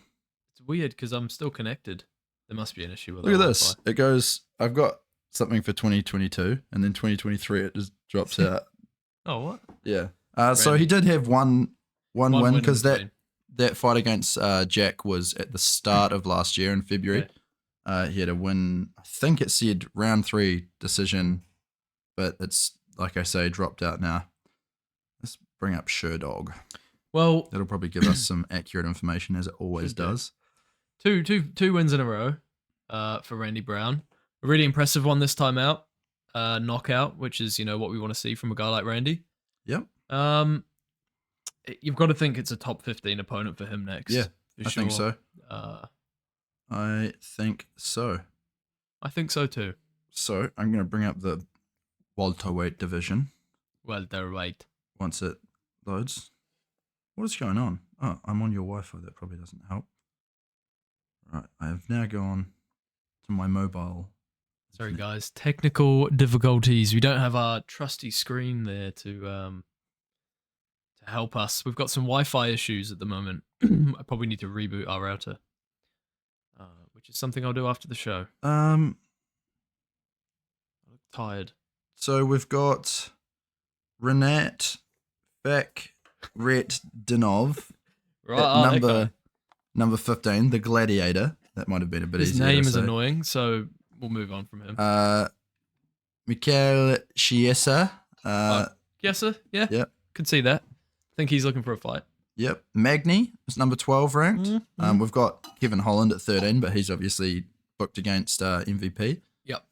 [SPEAKER 1] It's weird because I'm still connected. There must be an issue with
[SPEAKER 2] Look at
[SPEAKER 1] our
[SPEAKER 2] this.
[SPEAKER 1] Wi-Fi.
[SPEAKER 2] It goes, I've got something for 2022, and then 2023 it just drops out.
[SPEAKER 1] Oh, what?
[SPEAKER 2] Yeah. So he did have one win because
[SPEAKER 1] between.
[SPEAKER 2] that fight against Jack was at the start of last year in February. He had a win. I think it said round 3 decision, but it's, like I say, dropped out now. Let's bring up Sherdog.
[SPEAKER 1] Well,
[SPEAKER 2] That'll probably give us some accurate information, as it always does.
[SPEAKER 1] Two wins in a row for Randy Brown. A really impressive one this time out. Knockout, which is, what we want to see from a guy like Randy.
[SPEAKER 2] Yep.
[SPEAKER 1] You've got to think it's a top 15 opponent for him next.
[SPEAKER 2] Yeah,
[SPEAKER 1] for
[SPEAKER 2] I think so.
[SPEAKER 1] I think so too.
[SPEAKER 2] So I'm going to bring up the welterweight division.
[SPEAKER 1] Welterweight.
[SPEAKER 2] Once it loads. What is going on? Oh, I'm on your Wi-Fi. That probably doesn't help. Right, I have now gone to my mobile.
[SPEAKER 1] Sorry, guys. Technical difficulties. We don't have our trusty screen there to help us. We've got some Wi-Fi issues at the moment. I probably need to reboot our router, which is something I'll do after the show. I look tired.
[SPEAKER 2] So we've got Renat Dinov,
[SPEAKER 1] Right,
[SPEAKER 2] number 15, the Gladiator. That might have been a bit easier.
[SPEAKER 1] His name is annoying, so we'll move on from him.
[SPEAKER 2] Mikhail Chiesa.
[SPEAKER 1] Chiesa, yeah.
[SPEAKER 2] Yep.
[SPEAKER 1] Could see that. I think he's looking for a fight.
[SPEAKER 2] Yep. Magny is number 12 ranked.
[SPEAKER 1] Mm-hmm.
[SPEAKER 2] We've got Kevin Holland at 13, but he's obviously booked against MVP.
[SPEAKER 1] Yep.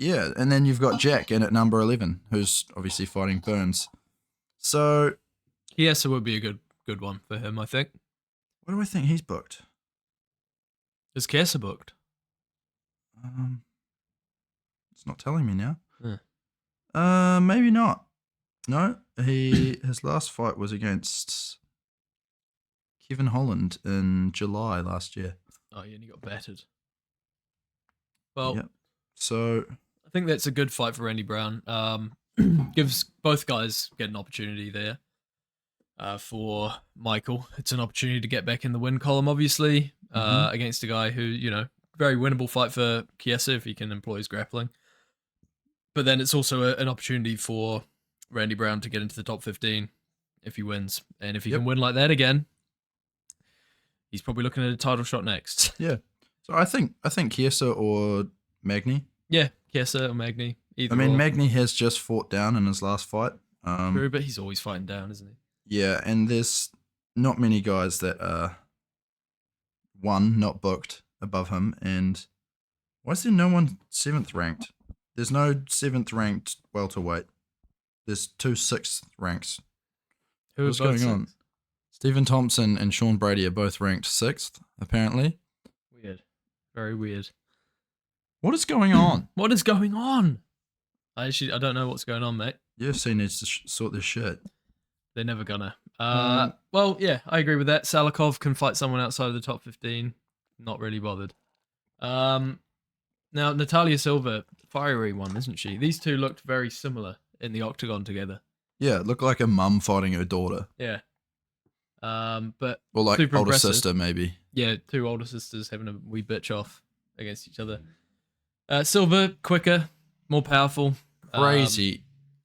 [SPEAKER 2] Yeah, and then you've got Jack in at number 11, who's obviously fighting Burns. So
[SPEAKER 1] Chiesa would be a good one for him, I think.
[SPEAKER 2] What do I think he's booked?
[SPEAKER 1] Is Chiesa booked?
[SPEAKER 2] It's not telling me now.
[SPEAKER 1] Yeah.
[SPEAKER 2] Maybe not. No, his last fight was against Kevin Holland in July last year.
[SPEAKER 1] Oh, yeah, and he got battered. Well,
[SPEAKER 2] yep. So
[SPEAKER 1] I think that's a good fight for Randy Brown. Gives both guys get an opportunity there. For Michael, it's an opportunity to get back in the win column, obviously, against a guy who, very winnable fight for Chiesa if he can employ his grappling. But then it's also an opportunity for Randy Brown to get into the top 15 if he wins. And if he can win like that again, he's probably looking at a title shot next.
[SPEAKER 2] Yeah. So I think Chiesa or Magny.
[SPEAKER 1] Yeah, Chiesa or Magny. Either
[SPEAKER 2] Magny has just fought down in his last fight.
[SPEAKER 1] True, but he's always fighting down, isn't he?
[SPEAKER 2] Yeah, and there's not many guys that are not booked above him. And why is there no one 7th ranked? There's no 7th ranked welterweight. There's 2 6th ranks. What's going on? Stephen Thompson and Sean Brady are both ranked 6th, apparently.
[SPEAKER 1] Weird. Very weird.
[SPEAKER 2] What is going on?
[SPEAKER 1] What is going on? I don't know what's going on, mate.
[SPEAKER 2] UFC needs to sort this shit.
[SPEAKER 1] They're never gonna. Well, yeah, I agree with that. Salikov can fight someone outside of the top 15. Not really bothered. Now, Natalia Silva, fiery one, isn't she? These two looked very similar in the octagon together.
[SPEAKER 2] Yeah, it looked like a mum fighting her daughter.
[SPEAKER 1] Yeah. But
[SPEAKER 2] or like
[SPEAKER 1] super
[SPEAKER 2] older
[SPEAKER 1] impressive.
[SPEAKER 2] sister, maybe.
[SPEAKER 1] Yeah, 2 older sisters having a wee bitch off against each other. Silva, quicker, more powerful.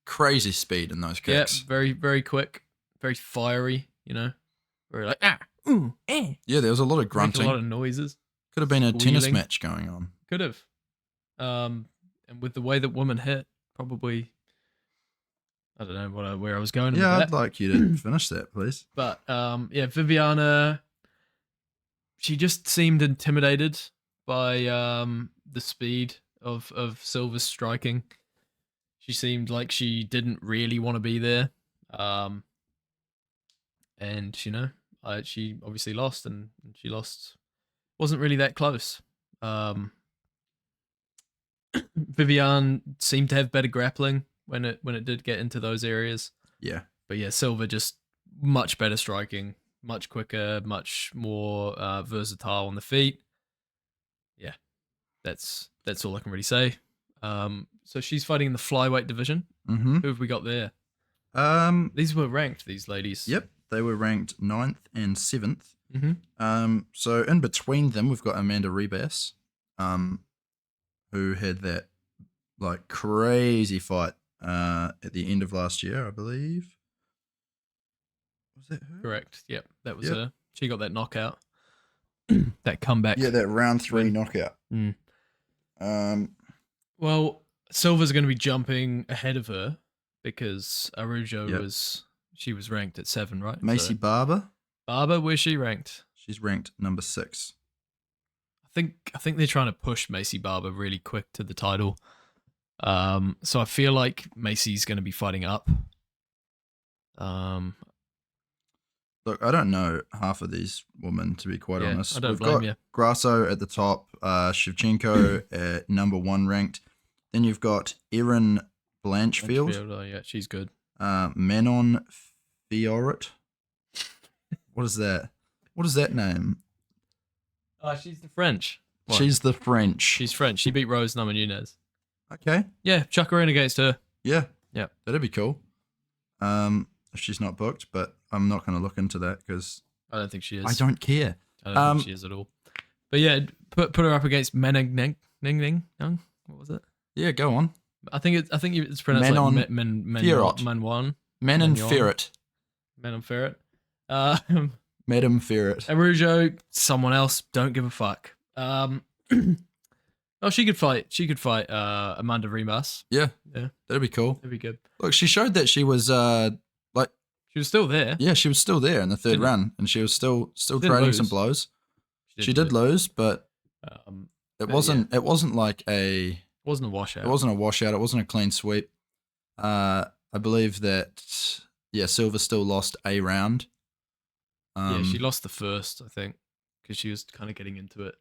[SPEAKER 2] Crazy speed in those kicks.
[SPEAKER 1] Yeah, very, very quick, very fiery, very like,
[SPEAKER 2] Yeah, there was a lot of grunting.
[SPEAKER 1] Making a lot of noises.
[SPEAKER 2] Could have been a tennis match going on.
[SPEAKER 1] Could have. And with the way that woman hit, probably, I don't know where I was going with that.
[SPEAKER 2] Yeah, I'd like you to finish that, please.
[SPEAKER 1] But, yeah, Viviana, she just seemed intimidated by the speed of Silva's striking. She seemed like she didn't really want to be there. And, she obviously lost, and she lost. Wasn't really that close. Vivian seemed to have better grappling when it did get into those areas.
[SPEAKER 2] Yeah.
[SPEAKER 1] But yeah, Silva just much better striking, much quicker, much more versatile on the feet. Yeah, that's all I can really say. So she's fighting in the flyweight division.
[SPEAKER 2] Mm-hmm.
[SPEAKER 1] Who have we got there? These were ranked, these ladies.
[SPEAKER 2] Yep, they were ranked 9th and 7th.
[SPEAKER 1] Mm-hmm.
[SPEAKER 2] So in between them, we've got Amanda Ribas, who had that like crazy fight at the end of last year, I believe. Was that her?
[SPEAKER 1] Correct. Yep, that was her. She got that knockout, that comeback.
[SPEAKER 2] Yeah, that round 3 knockout.
[SPEAKER 1] Well, Silva's going to be jumping ahead of her because Arujo was ranked at 7, right?
[SPEAKER 2] Macy Barber.
[SPEAKER 1] Barber, where's she ranked?
[SPEAKER 2] She's ranked number 6.
[SPEAKER 1] I think they're trying to push Macy Barber really quick to the title. So I feel like Macy's going to be fighting up.
[SPEAKER 2] Look, I don't know half of these women, to be quite honest.
[SPEAKER 1] I don't
[SPEAKER 2] We've
[SPEAKER 1] blame
[SPEAKER 2] got
[SPEAKER 1] you.
[SPEAKER 2] Grasso at the top, Shevchenko at number 1 ranked. Then you've got Erin Blanchfield.
[SPEAKER 1] Oh, yeah, she's good.
[SPEAKER 2] Manon Fiorot. What is that? What is that name?
[SPEAKER 1] Oh, she's the French. What?
[SPEAKER 2] She's the French.
[SPEAKER 1] She's French. She beat Rose Namajunas.
[SPEAKER 2] Okay.
[SPEAKER 1] Yeah, chuck her in against her.
[SPEAKER 2] Yeah.
[SPEAKER 1] Yeah.
[SPEAKER 2] That'd be cool. If she's not booked, but I'm not going to look into that because
[SPEAKER 1] I don't think she is.
[SPEAKER 2] I don't care.
[SPEAKER 1] I don't think she is at all. But yeah, put her up against Menang. What was it?
[SPEAKER 2] Yeah, go on.
[SPEAKER 1] I think it's pronounced
[SPEAKER 2] Manon
[SPEAKER 1] like
[SPEAKER 2] Fiorot.
[SPEAKER 1] Manwan.
[SPEAKER 2] Manon Ferret.
[SPEAKER 1] Manon Ferret.
[SPEAKER 2] Madam Ferret.
[SPEAKER 1] Arujo, someone else. Don't give a fuck. Oh, she could fight. She could fight Amanda Ribas.
[SPEAKER 2] Yeah.
[SPEAKER 1] Yeah.
[SPEAKER 2] That'd be cool.
[SPEAKER 1] That'd be good.
[SPEAKER 2] Look, she showed that she was
[SPEAKER 1] She was still there.
[SPEAKER 2] yeah, she was still there in the third round, and she was still trading some blows. She did lose, but it wasn't like a
[SPEAKER 1] wasn't a washout.
[SPEAKER 2] It wasn't a washout. It wasn't a clean sweep. I believe that Silva still lost a round.
[SPEAKER 1] She lost the first, I think, because she was kind of getting into it.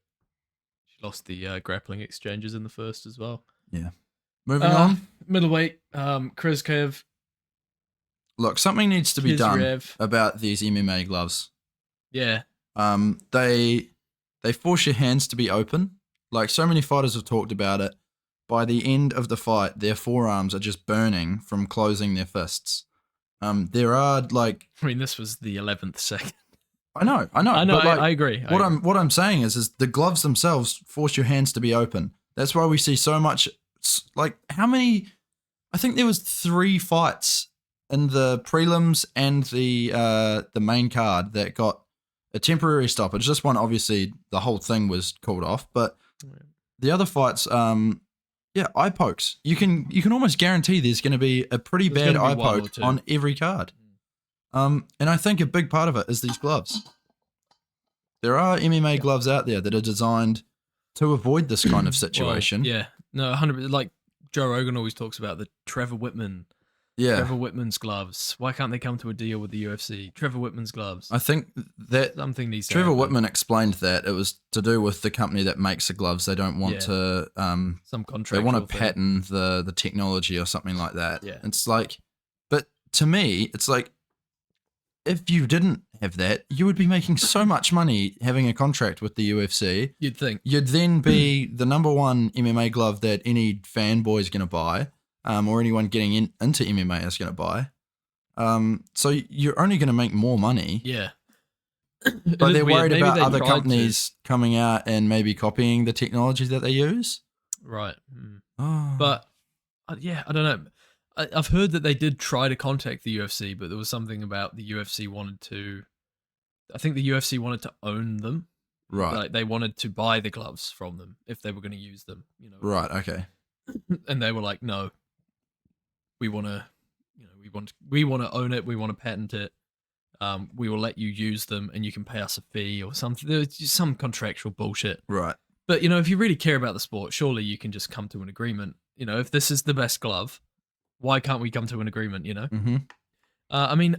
[SPEAKER 1] She lost the grappling exchanges in the first as well.
[SPEAKER 2] Yeah. Moving on.
[SPEAKER 1] Middleweight, Krezkev.
[SPEAKER 2] Look, something needs to be done
[SPEAKER 1] Kizrev.
[SPEAKER 2] about these MMA gloves.
[SPEAKER 1] Yeah.
[SPEAKER 2] They force your hands to be open. Like so many fighters have talked about it. By the end of the fight, their forearms are just burning from closing their fists. There are like,
[SPEAKER 1] I mean, this was the 11th second.
[SPEAKER 2] I know. But like,
[SPEAKER 1] I agree.
[SPEAKER 2] What I'm saying is the gloves themselves force your hands to be open. That's why we see so much. Like how many? I think there was 3 fights in the prelims and the main card that got a temporary stoppage. This one, obviously, the whole thing was called off, but the other fights, eye pokes. You can almost guarantee there's going to be a pretty bad eye poke on every card. And I think a big part of it is these gloves. There are MMA gloves out there that are designed to avoid this kind of situation.
[SPEAKER 1] Well, 100%. Like Joe Rogan always talks about the Trevor Whitman.
[SPEAKER 2] Yeah.
[SPEAKER 1] Trevor Whitman's gloves. Why can't they come to a deal with the UFC? Trevor Whitman's gloves.
[SPEAKER 2] I think that
[SPEAKER 1] something needs to
[SPEAKER 2] Trevor
[SPEAKER 1] happen.
[SPEAKER 2] Whitman explained that it was to do with the company that makes the gloves. They don't want to
[SPEAKER 1] some contract.
[SPEAKER 2] They want to patent the technology or something like that.
[SPEAKER 1] Yeah.
[SPEAKER 2] It's like, but to me, it's like if you didn't have that, you would be making so much money having a contract with the UFC.
[SPEAKER 1] You'd think.
[SPEAKER 2] You'd then be the number 1 MMA glove that any fanboy is going to buy. Or anyone getting into MMA is going to buy. So you're only going to make more money.
[SPEAKER 1] Yeah.
[SPEAKER 2] But they're worried about other companies coming out and maybe copying the technology that they use.
[SPEAKER 1] Right.
[SPEAKER 2] Oh.
[SPEAKER 1] But, I don't know. I've heard that they did try to contact the UFC, but there was something about the UFC I think the UFC wanted to own them.
[SPEAKER 2] Right.
[SPEAKER 1] Like they wanted to buy the gloves from them if they were going to use them.
[SPEAKER 2] Right, okay.
[SPEAKER 1] And they were like, no. We want to own it. We want to patent it. We will let you use them, and you can pay us a fee or something. There's just some contractual bullshit.
[SPEAKER 2] Right.
[SPEAKER 1] But if you really care about the sport, surely you can just come to an agreement. If this is the best glove, why can't we come to an agreement?
[SPEAKER 2] Mm-hmm.
[SPEAKER 1] I mean,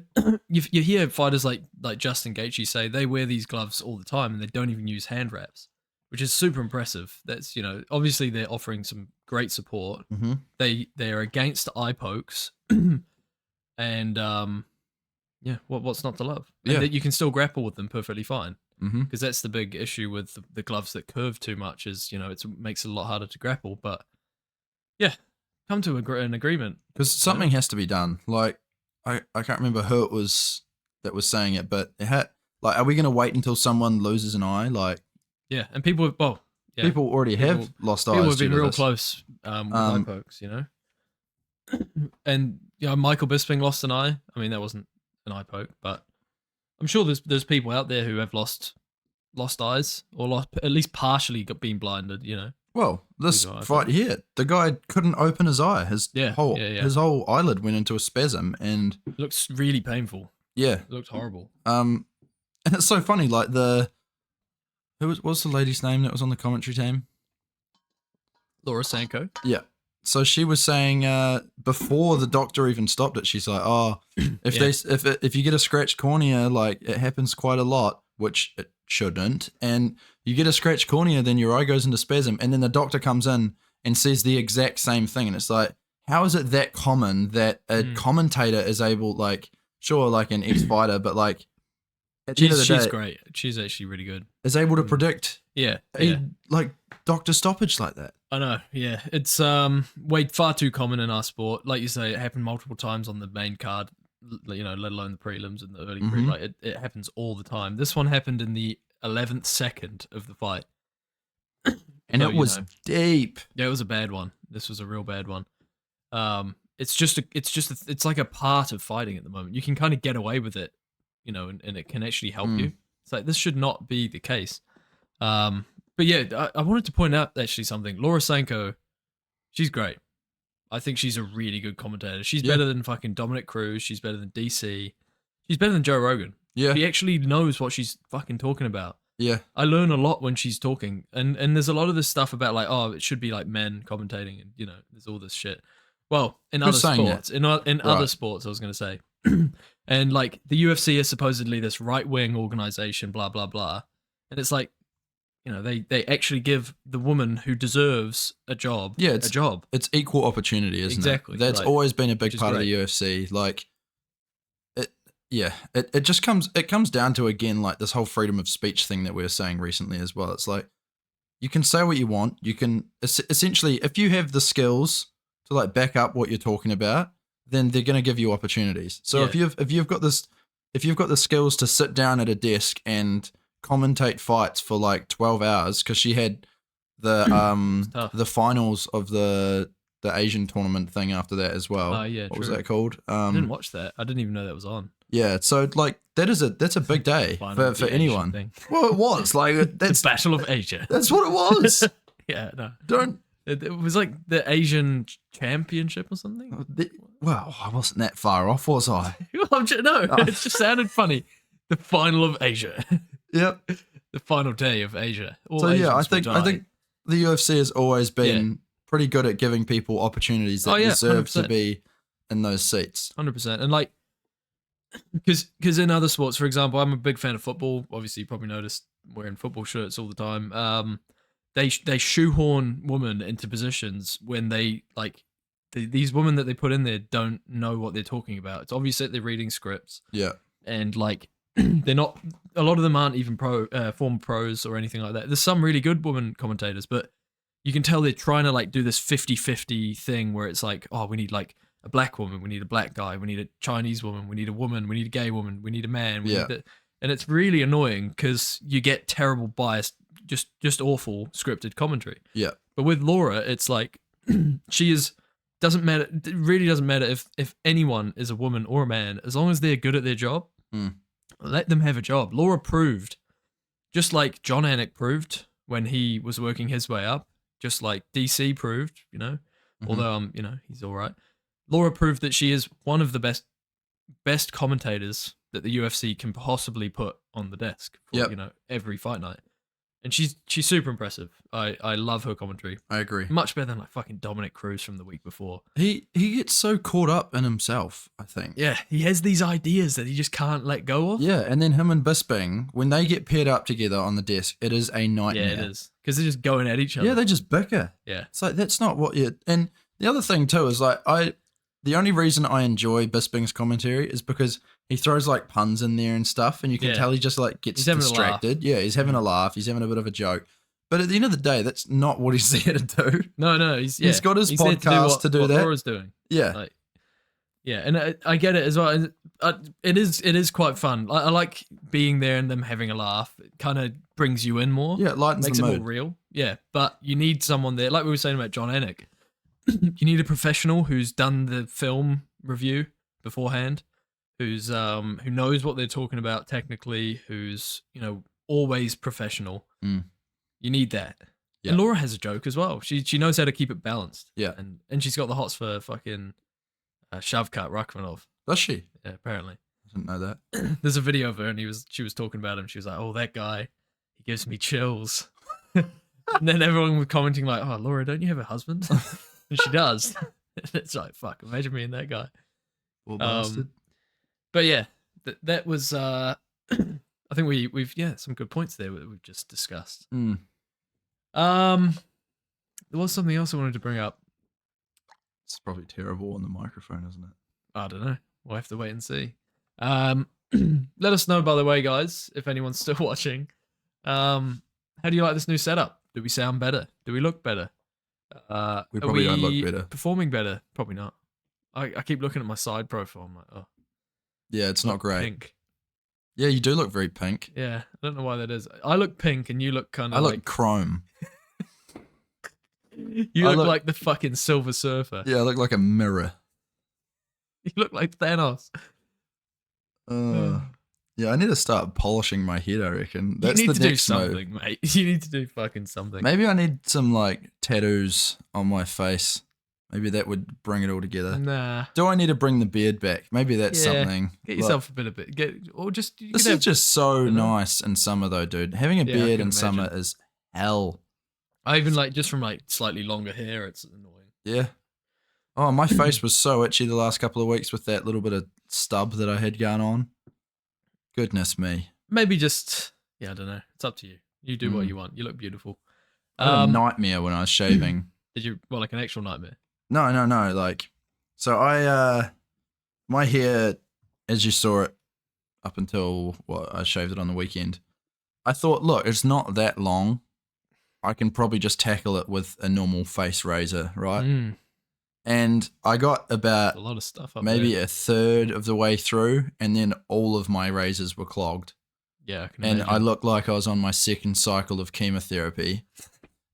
[SPEAKER 1] you hear fighters like Justin Gaethje say they wear these gloves all the time, and they don't even use hand wraps, which is super impressive. That's, obviously they're offering some great support.
[SPEAKER 2] Mm-hmm.
[SPEAKER 1] They're against eye pokes, and what's not to love? And that you can still grapple with them perfectly fine. Because that's the big issue with the gloves that curve too much is, it makes it a lot harder to grapple. But yeah, come to an agreement.
[SPEAKER 2] Because something has to be done. Like, I can't remember who it was that was saying it, but are we going to wait until someone loses an eye? Like,
[SPEAKER 1] yeah, and people
[SPEAKER 2] already have lost eyes.
[SPEAKER 1] People have been real close with eye pokes, And Michael Bisping lost an eye. I mean, that wasn't an eye poke, but I'm sure there's people out there who have lost eyes or at least partially been blinded.
[SPEAKER 2] Well, this fight here, the guy couldn't open his eye. His whole eyelid went into a spasm, and
[SPEAKER 1] it looks really painful.
[SPEAKER 2] Yeah,
[SPEAKER 1] it looked horrible.
[SPEAKER 2] And it's so funny. Like what's the lady's name that was on the commentary team?
[SPEAKER 1] Laura Sanko.
[SPEAKER 2] Yeah. So she was saying before the doctor even stopped it, she's like, "Oh, if you get a scratched cornea, like it happens quite a lot, which it shouldn't. And you get a scratched cornea, then your eye goes into spasm, and then the doctor comes in and says the exact same thing, and it's like, how is it that common that a commentator is able, like, sure, like an ex-fighter, but like at the end of the day,
[SPEAKER 1] she's great. She's actually really good.
[SPEAKER 2] Is able to predict, like doctor stoppage like that.
[SPEAKER 1] I know, yeah. It's way far too common in our sport. Like you say, it happened multiple times on the main card, let alone the prelims and the early pre. Like it happens all the time. This one happened in the 11th second of the fight.
[SPEAKER 2] And it was deep.
[SPEAKER 1] Yeah, it was a bad one. This was a real bad one. It's like a part of fighting at the moment. You can kind of get away with it, and it can actually help you. It's like, this should not be the case. But yeah, I wanted to point out actually something. Laura Sanko, she's great. I think she's a really good commentator. She's better than fucking Dominic Cruz. She's better than DC. She's better than Joe Rogan.
[SPEAKER 2] Yeah.
[SPEAKER 1] She actually knows what she's fucking talking about.
[SPEAKER 2] Yeah.
[SPEAKER 1] I learn a lot when she's talking. And there's a lot of this stuff about like, oh, it should be like men commentating and, there's all this shit. Well, in other sports. In other sports, I was going to say. And like the UFC is supposedly this right-wing organization, blah, blah, blah. And it's like, they actually give the woman who deserves a job a job.
[SPEAKER 2] It's equal opportunity, isn't it?
[SPEAKER 1] Exactly.
[SPEAKER 2] That's always been a big part of the UFC. Like, it just comes down to, again, like this whole freedom of speech thing that we were saying recently as well. It's like, you can say what you want. You can essentially, if you have the skills to like back up what you're talking about, then they're going to give you opportunities. So if you've got the skills to sit down at a desk and commentate fights for like 12 hours, because she had the finals of the Asian tournament thing after that as well. What was that called?
[SPEAKER 1] I didn't watch that. I didn't even know that was on.
[SPEAKER 2] Yeah, so like that's a big day for anyone. Well, it was like that's
[SPEAKER 1] the Battle of Asia.
[SPEAKER 2] That's what it was.
[SPEAKER 1] Yeah, no,
[SPEAKER 2] don't.
[SPEAKER 1] It was like the Asian Championship or something.
[SPEAKER 2] Well, I wasn't that far off, was I?
[SPEAKER 1] It just sounded funny. The final of Asia.
[SPEAKER 2] Yep.
[SPEAKER 1] The final day of Asia.
[SPEAKER 2] I think the UFC has always been pretty good at giving people opportunities that deserve 100%. To be in those seats.
[SPEAKER 1] 100%. And like, because in other sports, for example, I'm a big fan of football. Obviously, you probably noticed I'm wearing football shirts all the time. They shoehorn women into positions when they like these women that they put in there don't know what they're talking about. It's obvious that they're reading scripts.
[SPEAKER 2] Yeah.
[SPEAKER 1] And like they're not. A lot of them aren't even former pros or anything like that. There's some really good women commentators, but you can tell they're trying to like do this 50-50 thing where it's like, oh, we need like a black woman, we need a black guy, we need a Chinese woman, we need a woman, we need a gay woman, we need a man. And it's really annoying because you get terrible biased, just awful scripted commentary.
[SPEAKER 2] Yeah.
[SPEAKER 1] But with Laura, it's like doesn't matter. It really doesn't matter if anyone is a woman or a man, as long as they're good at their job. Let them have a job. Laura proved, just like John Anik proved when he was working his way up, just like DC proved, although he's all right. Laura proved that she is one of the best commentators that the UFC can possibly put on the desk for every fight night. And she's super impressive. I love her commentary.
[SPEAKER 2] I agree.
[SPEAKER 1] Much better than like fucking Dominic Cruz from the week before.
[SPEAKER 2] He gets so caught up in himself, I think.
[SPEAKER 1] Yeah, he has these ideas that he just can't let go of.
[SPEAKER 2] Yeah, and then him and Bisping, when they get paired up together on the desk, it is a nightmare.
[SPEAKER 1] Yeah, it is. Because they're just going at each other.
[SPEAKER 2] Yeah, they just bicker.
[SPEAKER 1] Yeah.
[SPEAKER 2] It's like, that's not what you... And the other thing, too, is like, the only reason I enjoy Bisping's commentary is because he throws like puns in there and stuff, and you can tell he just like gets distracted. Yeah, he's having a laugh. He's having a bit of a joke. But at the end of the day, that's not what he's there to do.
[SPEAKER 1] No, he's
[SPEAKER 2] got his podcast to do that.
[SPEAKER 1] Laura's doing.
[SPEAKER 2] Yeah.
[SPEAKER 1] And I get it as well. It is quite fun. I like being there and them having a laugh. It kind of brings you in more.
[SPEAKER 2] Yeah, it lightens
[SPEAKER 1] makes
[SPEAKER 2] the
[SPEAKER 1] it
[SPEAKER 2] mood.
[SPEAKER 1] more real. Yeah, but you need someone there, like we were saying about John Anik. You need a professional who's done the film review beforehand, who knows what they're talking about technically, who's always professional. You need that. Yeah. And Laura has a joke as well. She knows how to keep it balanced.
[SPEAKER 2] Yeah,
[SPEAKER 1] and she's got the hots for fucking Shavkat Rakhmonov.
[SPEAKER 2] Does she?
[SPEAKER 1] Yeah, apparently.
[SPEAKER 2] I didn't know that.
[SPEAKER 1] There's a video of her, and she was talking about him. She was like, "Oh, that guy, he gives me chills." And then everyone was commenting like, "Oh, Laura, don't you have a husband?" And she does. It's like, fuck, imagine me and that guy.
[SPEAKER 2] Poor bastard.
[SPEAKER 1] But yeah, that was I think we've some good points there that we've just discussed. There was something else I wanted to bring up.
[SPEAKER 2] It's probably terrible on the microphone, isn't it?
[SPEAKER 1] I don't know. We'll have to wait and see. Let us know, by the way, guys, if anyone's still watching. How do you like this new setup? Do we sound better? Do we look better?
[SPEAKER 2] We probably don't look better.
[SPEAKER 1] Performing better? Probably not. I keep looking at my side profile. I'm like, oh.
[SPEAKER 2] Yeah, it's not great.
[SPEAKER 1] Pink.
[SPEAKER 2] Yeah, you do look very pink.
[SPEAKER 1] Yeah, I don't know why that is. I look pink and you look kind of
[SPEAKER 2] I look chrome.
[SPEAKER 1] You look like the fucking Silver Surfer.
[SPEAKER 2] Yeah, I look like a mirror.
[SPEAKER 1] You look like Thanos.
[SPEAKER 2] Yeah, I need to start polishing my head, I reckon. That's
[SPEAKER 1] you need
[SPEAKER 2] the
[SPEAKER 1] to
[SPEAKER 2] next
[SPEAKER 1] do something,
[SPEAKER 2] move.
[SPEAKER 1] mate. You need to do fucking something.
[SPEAKER 2] Maybe I need some like tattoos on my face. Maybe that would bring it all together.
[SPEAKER 1] Nah.
[SPEAKER 2] Do I need to bring the beard back? Maybe that's something.
[SPEAKER 1] Get yourself a bit of it.
[SPEAKER 2] This is just so nice in summer though, dude. Having a beard in summer is hell.
[SPEAKER 1] I even just from slightly longer hair, it's annoying.
[SPEAKER 2] Yeah. Oh, my face was so itchy the last couple of weeks with that little bit of stub that I had going on. Goodness me.
[SPEAKER 1] Maybe just, I don't know. It's up to you. You do what you want. You look beautiful.
[SPEAKER 2] I had a nightmare when I was shaving.
[SPEAKER 1] Did you, like an actual nightmare?
[SPEAKER 2] No. So my hair, as you saw it, up until I shaved it on the weekend, I thought, look, it's not that long. I can probably just tackle it with a normal face razor, right? And I got about
[SPEAKER 1] a lot of stuff up
[SPEAKER 2] maybe
[SPEAKER 1] there.
[SPEAKER 2] a third of the way through, and then all of my razors were clogged.
[SPEAKER 1] Yeah, I can
[SPEAKER 2] and
[SPEAKER 1] imagine.
[SPEAKER 2] I looked like I was on my second cycle of chemotherapy,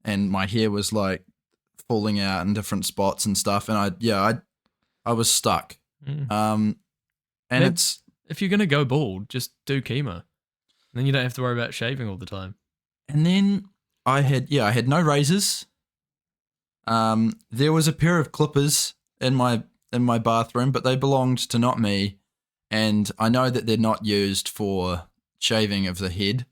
[SPEAKER 2] and my hair was like falling out in different spots and stuff. And I was stuck. And it's
[SPEAKER 1] if you're gonna go bald, just do chemo. Then you don't have to worry about shaving all the time.
[SPEAKER 2] And then I had no razors. There was a pair of clippers in my bathroom, but they belonged to not me, and I know that they're not used for shaving of the head,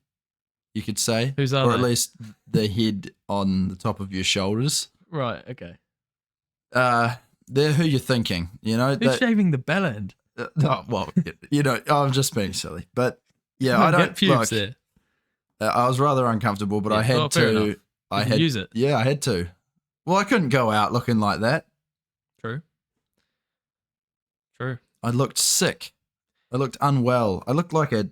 [SPEAKER 2] you could say.
[SPEAKER 1] Whose are
[SPEAKER 2] or
[SPEAKER 1] they?
[SPEAKER 2] At least the head on the top of your shoulders.
[SPEAKER 1] Right, okay.
[SPEAKER 2] They're who you're thinking,
[SPEAKER 1] Who's shaving the bell end?
[SPEAKER 2] I'm just being silly, but yeah, I
[SPEAKER 1] Get
[SPEAKER 2] don't
[SPEAKER 1] pubes there.
[SPEAKER 2] I was rather uncomfortable, but I had
[SPEAKER 1] fair
[SPEAKER 2] to.
[SPEAKER 1] enough.
[SPEAKER 2] I
[SPEAKER 1] can
[SPEAKER 2] had
[SPEAKER 1] use it.
[SPEAKER 2] Yeah, I had to. Well, I couldn't go out looking like that.
[SPEAKER 1] True.
[SPEAKER 2] I looked sick. I looked unwell. I looked like I'd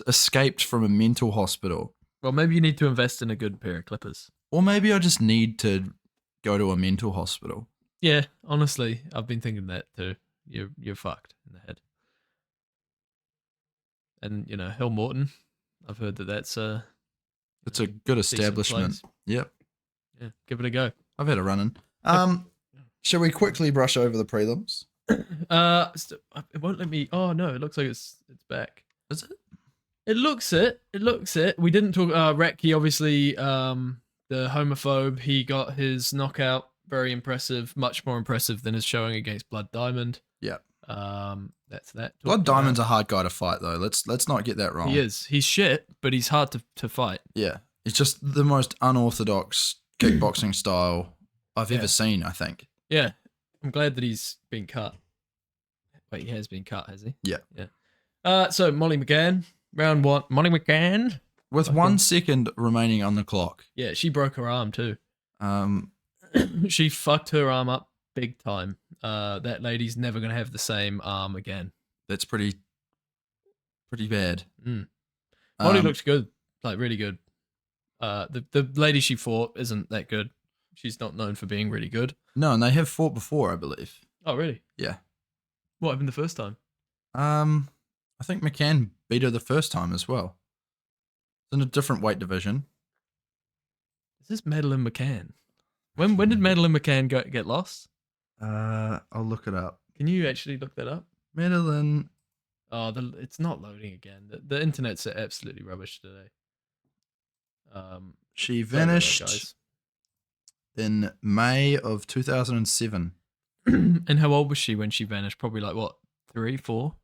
[SPEAKER 2] escaped from a mental hospital.
[SPEAKER 1] Well, maybe you need to invest in a good pair of clippers.
[SPEAKER 2] Or maybe I just need to go to a mental hospital.
[SPEAKER 1] Yeah, honestly, I've been thinking that too. You're fucked in the head. And Hill Morton, I've heard that's
[SPEAKER 2] it's a good establishment. Yep.
[SPEAKER 1] Yeah, give it a go.
[SPEAKER 2] I've had a run-in. Shall we quickly brush over the prelims?
[SPEAKER 1] It won't let me. Oh no, it looks like it's back.
[SPEAKER 2] Is it?
[SPEAKER 1] It looks it. We didn't talk. Recky, obviously, the homophobe. He got his knockout. Very impressive. Much more impressive than his showing against Blood Diamond.
[SPEAKER 2] Yeah.
[SPEAKER 1] That's that.
[SPEAKER 2] Blood Diamond's a hard guy to fight, though. Let's not get that wrong.
[SPEAKER 1] He is. He's shit, but he's hard to fight.
[SPEAKER 2] Yeah. It's just the most unorthodox kickboxing style I've ever seen, I think.
[SPEAKER 1] Yeah. I'm glad that he's been cut. Wait, he has been cut, has he?
[SPEAKER 2] Yeah.
[SPEAKER 1] Yeah. So Molly McCann, round 1. Molly McCann.
[SPEAKER 2] With 1 second remaining on the clock.
[SPEAKER 1] Yeah, she broke her arm too.
[SPEAKER 2] Um,
[SPEAKER 1] She fucked her arm up big time. That lady's never going to have the same arm again.
[SPEAKER 2] that's pretty bad.
[SPEAKER 1] Molly looks good. Like, really good. The lady she fought isn't that good. She's not known for being really good.
[SPEAKER 2] No, and they have fought before, I believe.
[SPEAKER 1] Oh, really?
[SPEAKER 2] Yeah.
[SPEAKER 1] What happened the first time?
[SPEAKER 2] I think McCann beat her the first time as well. It's in a different weight division.
[SPEAKER 1] Is this Madeline McCann? When did Madeline McCann get lost?
[SPEAKER 2] I'll look it up.
[SPEAKER 1] Can you actually look that up?
[SPEAKER 2] Madeline.
[SPEAKER 1] Oh, it's not loading again. The internet's absolutely rubbish today.
[SPEAKER 2] She
[SPEAKER 1] Sorry about that,
[SPEAKER 2] vanished
[SPEAKER 1] guys.
[SPEAKER 2] in May of 2007.
[SPEAKER 1] And how old was she when she vanished? Probably like, what, 3, 4?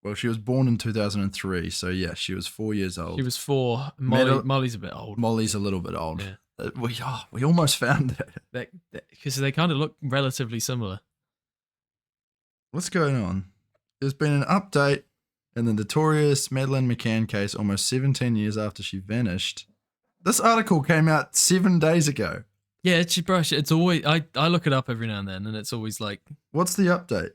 [SPEAKER 2] Well, she was born in 2003, so yeah, she was 4 years old.
[SPEAKER 1] She was 4. Molly's a bit old.
[SPEAKER 2] Molly's a little bit old.
[SPEAKER 1] Yeah.
[SPEAKER 2] We almost found it.
[SPEAKER 1] Because they kind of look relatively similar.
[SPEAKER 2] What's going on? There's been an update in the notorious Madeline McCann case almost 17 years after she vanished. This article came out 7 days ago.
[SPEAKER 1] Yeah, it's always, I look it up every now and then, and it's always like,
[SPEAKER 2] What's the update?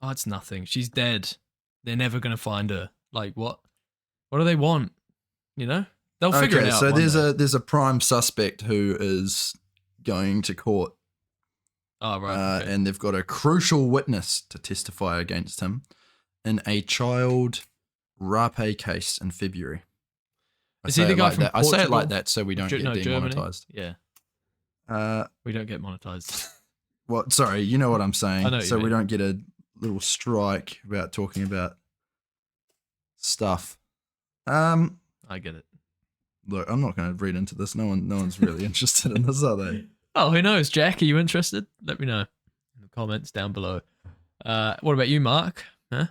[SPEAKER 1] oh, it's nothing. She's dead. They're never going to find her. Like, what? What do they want? You know? They'll figure it out.
[SPEAKER 2] So
[SPEAKER 1] one day.
[SPEAKER 2] there's a prime suspect who is going to court.
[SPEAKER 1] Oh, right. Okay.
[SPEAKER 2] And they've got a crucial witness to testify against him in a child rape case in February.
[SPEAKER 1] Is he the guy from
[SPEAKER 2] I say it like
[SPEAKER 1] Portugal?
[SPEAKER 2] that so we don't get demonetized.
[SPEAKER 1] Germany? Yeah.
[SPEAKER 2] Uh,
[SPEAKER 1] We don't get monetized.
[SPEAKER 2] well, sorry, you know what I'm saying.
[SPEAKER 1] I know what
[SPEAKER 2] So
[SPEAKER 1] you
[SPEAKER 2] we
[SPEAKER 1] mean.
[SPEAKER 2] don't get a little strike about talking about stuff.
[SPEAKER 1] I get it.
[SPEAKER 2] Look, I'm not going to read into this. No one's really interested in this, are they?
[SPEAKER 1] Oh, who knows? Jack, are you interested? Let me know in the comments down below. What about you, Mark? Huh?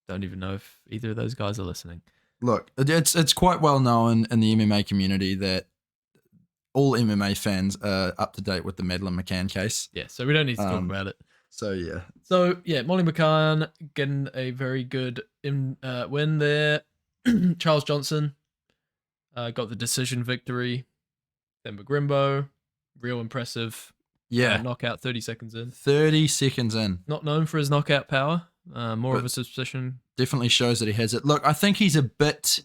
[SPEAKER 1] Don't even know if either of those guys are listening.
[SPEAKER 2] Look, it's quite well known in the MMA community that all MMA fans are up to date with the Madeline McCann case.
[SPEAKER 1] Yeah, so we don't need to talk about it.
[SPEAKER 2] So yeah,
[SPEAKER 1] So yeah, Molly McCann getting a very good win there. Charles Johnson got the decision victory. Then Grimbo, real impressive.
[SPEAKER 2] yeah,
[SPEAKER 1] Knockout 30 seconds in.
[SPEAKER 2] 30 seconds in.
[SPEAKER 1] Not known for his knockout power. More of a suspicion.
[SPEAKER 2] Definitely shows that he has it. Look, I think he's a bit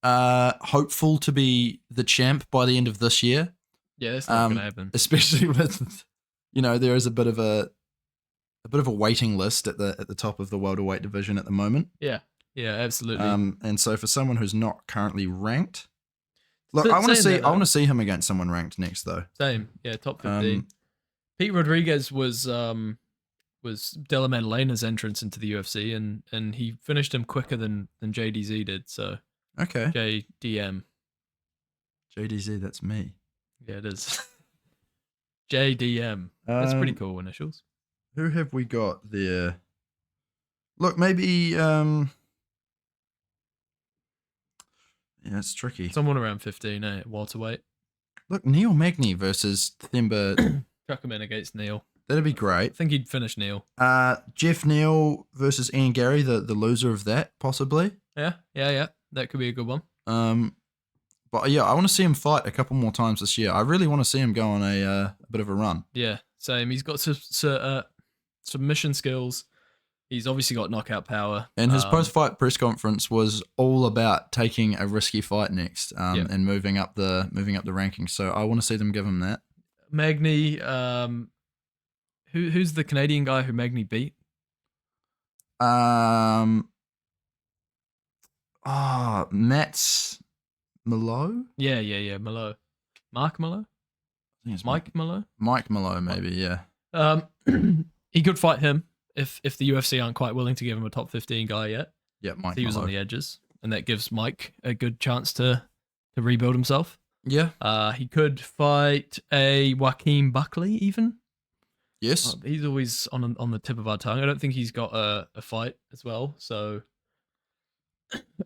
[SPEAKER 2] hopeful to be the champ by the end of this year.
[SPEAKER 1] Yeah, that's not gonna happen.
[SPEAKER 2] Especially with, there is a bit of a waiting list at the top of the welterweight division at the moment.
[SPEAKER 1] Yeah, absolutely.
[SPEAKER 2] And so for someone who's not currently ranked, look,
[SPEAKER 1] So
[SPEAKER 2] I want
[SPEAKER 1] saying that,
[SPEAKER 2] to see him against someone ranked next though.
[SPEAKER 1] Same. Yeah, top 15. Pete Rodriguez was Della Madalena's entrance into the UFC, and he finished him quicker than JDZ did. So
[SPEAKER 2] Okay,
[SPEAKER 1] JDM.
[SPEAKER 2] JDZ, that's me.
[SPEAKER 1] Yeah, it is. JDM. That's pretty cool initials.
[SPEAKER 2] Who have we got there? Look, maybe yeah, it's tricky.
[SPEAKER 1] Someone around 15, welterweight.
[SPEAKER 2] Look, Neil Magny versus Themba.
[SPEAKER 1] Chuck him in against Neil.
[SPEAKER 2] That'd be
[SPEAKER 1] I
[SPEAKER 2] great.
[SPEAKER 1] think he'd finish Neil.
[SPEAKER 2] Jeff Neal versus Ian Gary, the loser of that, possibly.
[SPEAKER 1] Yeah. That could be a good one.
[SPEAKER 2] But yeah, I want to see him fight a couple more times this year. I really want to see him go on a bit of a run.
[SPEAKER 1] Yeah, same. He's got submission skills. He's obviously got knockout power.
[SPEAKER 2] And his post-fight press conference was all about taking a risky fight next, and moving up the rankings. So I want to see them give him that.
[SPEAKER 1] Magny, who's the Canadian guy who Magny beat?
[SPEAKER 2] Matt Mallow?
[SPEAKER 1] Yeah, Mallow. Mark Mallow?
[SPEAKER 2] I think it's
[SPEAKER 1] Mike Mallow?
[SPEAKER 2] Mike Mallow, maybe, yeah.
[SPEAKER 1] He could fight him if the UFC aren't quite willing to give him a top 15 guy yet.
[SPEAKER 2] Yeah, Mike
[SPEAKER 1] He was
[SPEAKER 2] Mallow.
[SPEAKER 1] on the edges, and that gives Mike a good chance to rebuild himself.
[SPEAKER 2] Yeah.
[SPEAKER 1] He could fight a Joaquin Buckley even.
[SPEAKER 2] Yes.
[SPEAKER 1] He's always on the tip of our tongue. I don't think he's got a fight as well. So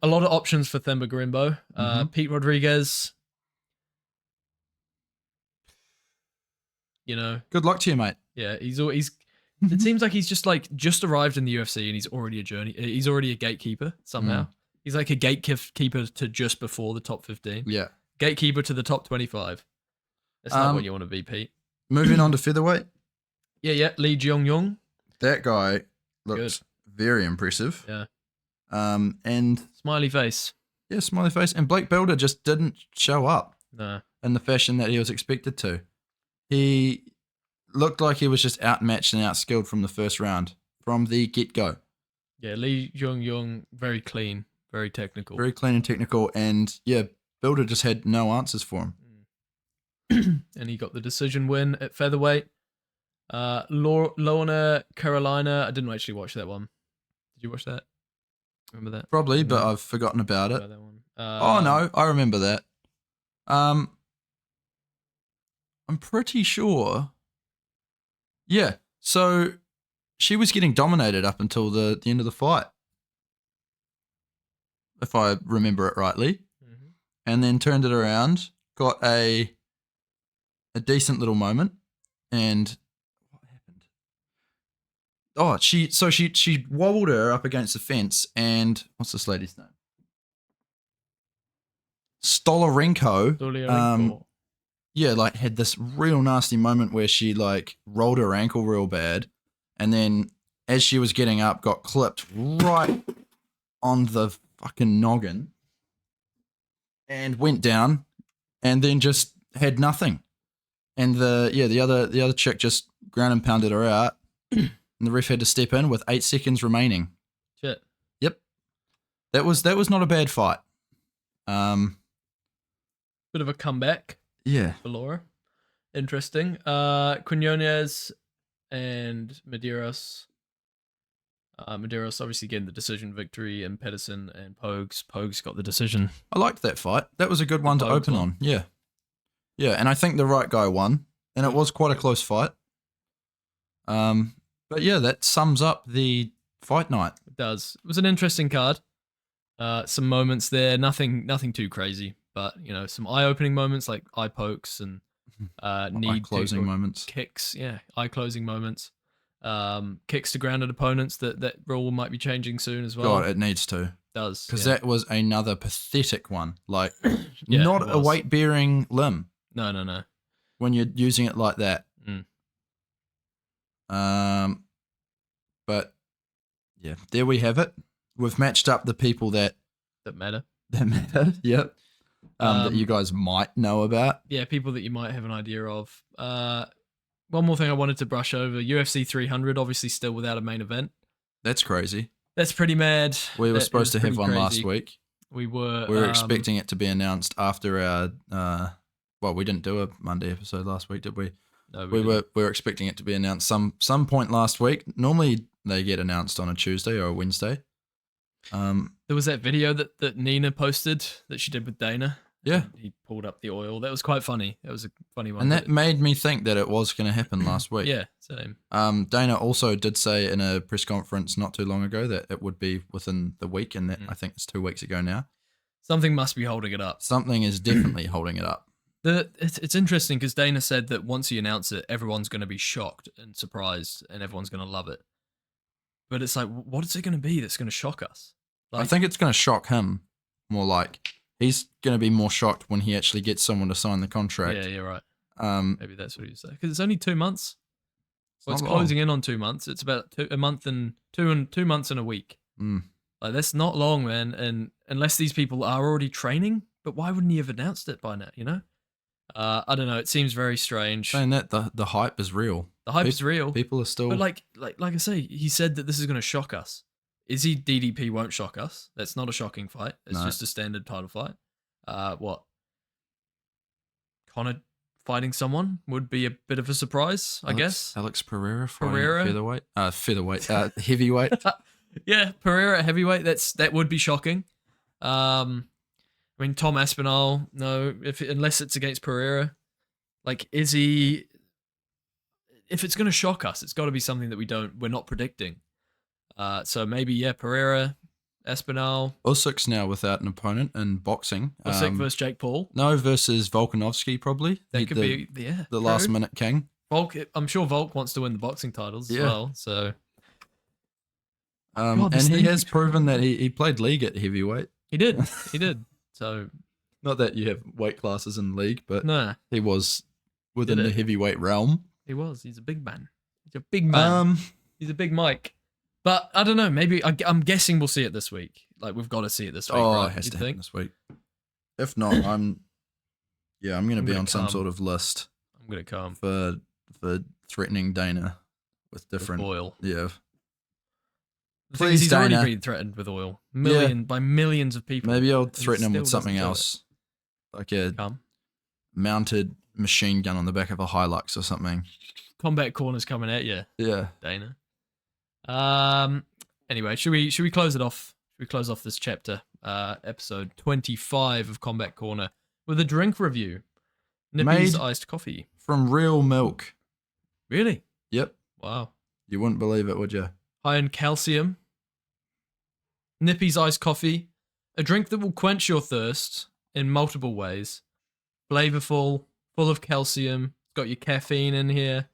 [SPEAKER 1] a lot of options for Themba Grimbo. Pete Rodriguez, you know.
[SPEAKER 2] Good luck to you, mate.
[SPEAKER 1] Yeah, he's it seems like he's just arrived in the UFC and he's already a gatekeeper somehow. He's like a gatekeeper to just before the top 15.
[SPEAKER 2] Yeah.
[SPEAKER 1] Gatekeeper to the top 25. That's not what you want to be, Pete.
[SPEAKER 2] Moving on to featherweight.
[SPEAKER 1] Yeah, Lee Jong-yong.
[SPEAKER 2] That guy looks very impressive.
[SPEAKER 1] Yeah.
[SPEAKER 2] And
[SPEAKER 1] smiley face.
[SPEAKER 2] Yeah, smiley face. And Blake Builder just didn't show up.
[SPEAKER 1] No.
[SPEAKER 2] In the fashion that he was expected to. He looked like he was just outmatched and outskilled from the first round, from the get-go.
[SPEAKER 1] Yeah, Lee Jong-yong, very clean, very technical.
[SPEAKER 2] Very clean and technical, and yeah, Builder just had no answers for
[SPEAKER 1] him. And he got the decision win at featherweight. Lorna Carolina, I didn't actually watch that one. Did you watch that? Remember that?
[SPEAKER 2] Probably, but I've forgotten about it.
[SPEAKER 1] That one.
[SPEAKER 2] Oh no, I remember that. I'm pretty sure. Yeah, so she was getting dominated up until the end of the fight, if I remember it rightly, and then turned it around, got a decent little moment, and what happened? Oh, she wobbled her up against the fence, and what's this lady's name? Stolarenko. Yeah, like had this real nasty moment where she like rolled her ankle real bad, and then as she was getting up, got clipped right on the fucking noggin, and went down, and then just had nothing. And the other chick just ground and pounded her out, and the ref had to step in with 8 seconds remaining.
[SPEAKER 1] Shit.
[SPEAKER 2] Yep. That was not a bad fight.
[SPEAKER 1] Bit of a comeback.
[SPEAKER 2] Yeah.
[SPEAKER 1] For Laura. Interesting. Quinones and Medeiros. Medeiros obviously getting the decision victory, and Pedersen and Pogues got the decision.
[SPEAKER 2] I liked that fight. That was a good one to open on. Yeah. Yeah, and I think the right guy won, and it was quite a close fight. But yeah, that sums up the fight night.
[SPEAKER 1] It does. It was an interesting card. Some moments there, nothing too crazy, but you know, some eye-opening moments like eye pokes and
[SPEAKER 2] eye-closing moments.
[SPEAKER 1] Kicks, eye-closing moments. Kicks to grounded opponents. That rule might be changing soon as well.
[SPEAKER 2] God, it needs to.
[SPEAKER 1] It does,
[SPEAKER 2] because that was another pathetic one. Like,
[SPEAKER 1] yeah,
[SPEAKER 2] not a weight-bearing limb.
[SPEAKER 1] No.
[SPEAKER 2] When you're using it like that. But yeah, there we have it. We've matched up the people that
[SPEAKER 1] matter.
[SPEAKER 2] That matter. Yep. That you guys might know about.
[SPEAKER 1] Yeah, people that you might have an idea of. One more thing I wanted to brush over. UFC 300, obviously still without a main event.
[SPEAKER 2] That's crazy.
[SPEAKER 1] That's pretty mad.
[SPEAKER 2] We were supposed to have one last week.
[SPEAKER 1] We were
[SPEAKER 2] expecting it to be announced after our well, we didn't do a Monday episode last week, did we?
[SPEAKER 1] No,
[SPEAKER 2] we were expecting it to be announced some point last week. Normally they get announced on a Tuesday or a Wednesday.
[SPEAKER 1] There was that video that Nina posted that she did with Dana.
[SPEAKER 2] Yeah.
[SPEAKER 1] He pulled up the oil. That was quite funny. That was a funny one.
[SPEAKER 2] And that made me think that it was going to happen last week.
[SPEAKER 1] Yeah, same.
[SPEAKER 2] Dana also did say in a press conference not too long ago that it would be within the week, and that I think it's 2 weeks ago now.
[SPEAKER 1] Something must be holding it up.
[SPEAKER 2] Something is definitely holding it up.
[SPEAKER 1] It's interesting because Dana said that once he announces it, everyone's going to be shocked and surprised, and everyone's going to love it. But it's like, what is it going to be that's going to shock us? Like,
[SPEAKER 2] I think it's going to shock him more. Like, he's going to be more shocked when he actually gets someone to sign the contract.
[SPEAKER 1] Yeah, you're right. Maybe that's what he said. Because it's only 2 months. Well, it's
[SPEAKER 2] not
[SPEAKER 1] closing
[SPEAKER 2] long.
[SPEAKER 1] in on 2 months. It's about 2 months and a week. Like, that's not long, man. And unless these people are already training, but why wouldn't he have announced it by now? You know, I don't know. It seems very strange.
[SPEAKER 2] Saying that the hype is real.
[SPEAKER 1] The hype is real.
[SPEAKER 2] People are still.
[SPEAKER 1] But like I say, he said that this is going to shock us. Is he DDP won't shock us? That's not a shocking fight. It's just a standard title fight. What? Conor fighting someone would be a bit of a surprise, I guess.
[SPEAKER 2] Alex Pereira fighting featherweight. Heavyweight.
[SPEAKER 1] Yeah, Pereira at heavyweight. That would be shocking. I mean, Tom Aspinall. No, unless it's against Pereira. Like, is he? If it's going to shock us, it's got to be something that we're not predicting. So maybe Pereira, Aspinall.
[SPEAKER 2] Usyk's now without an opponent in boxing.
[SPEAKER 1] Usyk versus Jake Paul.
[SPEAKER 2] No, versus Volkanovski probably.
[SPEAKER 1] That could be the
[SPEAKER 2] last minute king.
[SPEAKER 1] Volk, I'm sure Volk wants to win the boxing titles as well. So,
[SPEAKER 2] and he has proven that he played league at heavyweight.
[SPEAKER 1] He did. So,
[SPEAKER 2] not that you have weight classes in league, but
[SPEAKER 1] nah,
[SPEAKER 2] he was within the heavyweight realm.
[SPEAKER 1] He was. He's a big man. He's a big man. He's a big Mike. But I don't know. Maybe I'm guessing we'll see it this week. Like we've got to see it this week.
[SPEAKER 2] Oh,
[SPEAKER 1] right?
[SPEAKER 2] it has to happen this week. If not, I'm going to be on some sort of list.
[SPEAKER 1] I'm going to come
[SPEAKER 2] for threatening Dana with different
[SPEAKER 1] oil.
[SPEAKER 2] Yeah.
[SPEAKER 1] Please, he's already been threatened with oil. By millions of people.
[SPEAKER 2] Maybe I'll threaten him with something else. Like a mounted machine gun on the back of a Hilux or something.
[SPEAKER 1] Combat Corner's coming at you.
[SPEAKER 2] Yeah.
[SPEAKER 1] Dana. Anyway, should we close it off? Should we close off this chapter? Episode 25 of Combat Corner with a drink review. Nippy's iced coffee.
[SPEAKER 2] From real milk.
[SPEAKER 1] Really?
[SPEAKER 2] Yep.
[SPEAKER 1] Wow.
[SPEAKER 2] You wouldn't believe it, would you?
[SPEAKER 1] High in calcium. Nippy's iced coffee. A drink that will quench your thirst in multiple ways. Flavorful, full of calcium. Got your caffeine in here.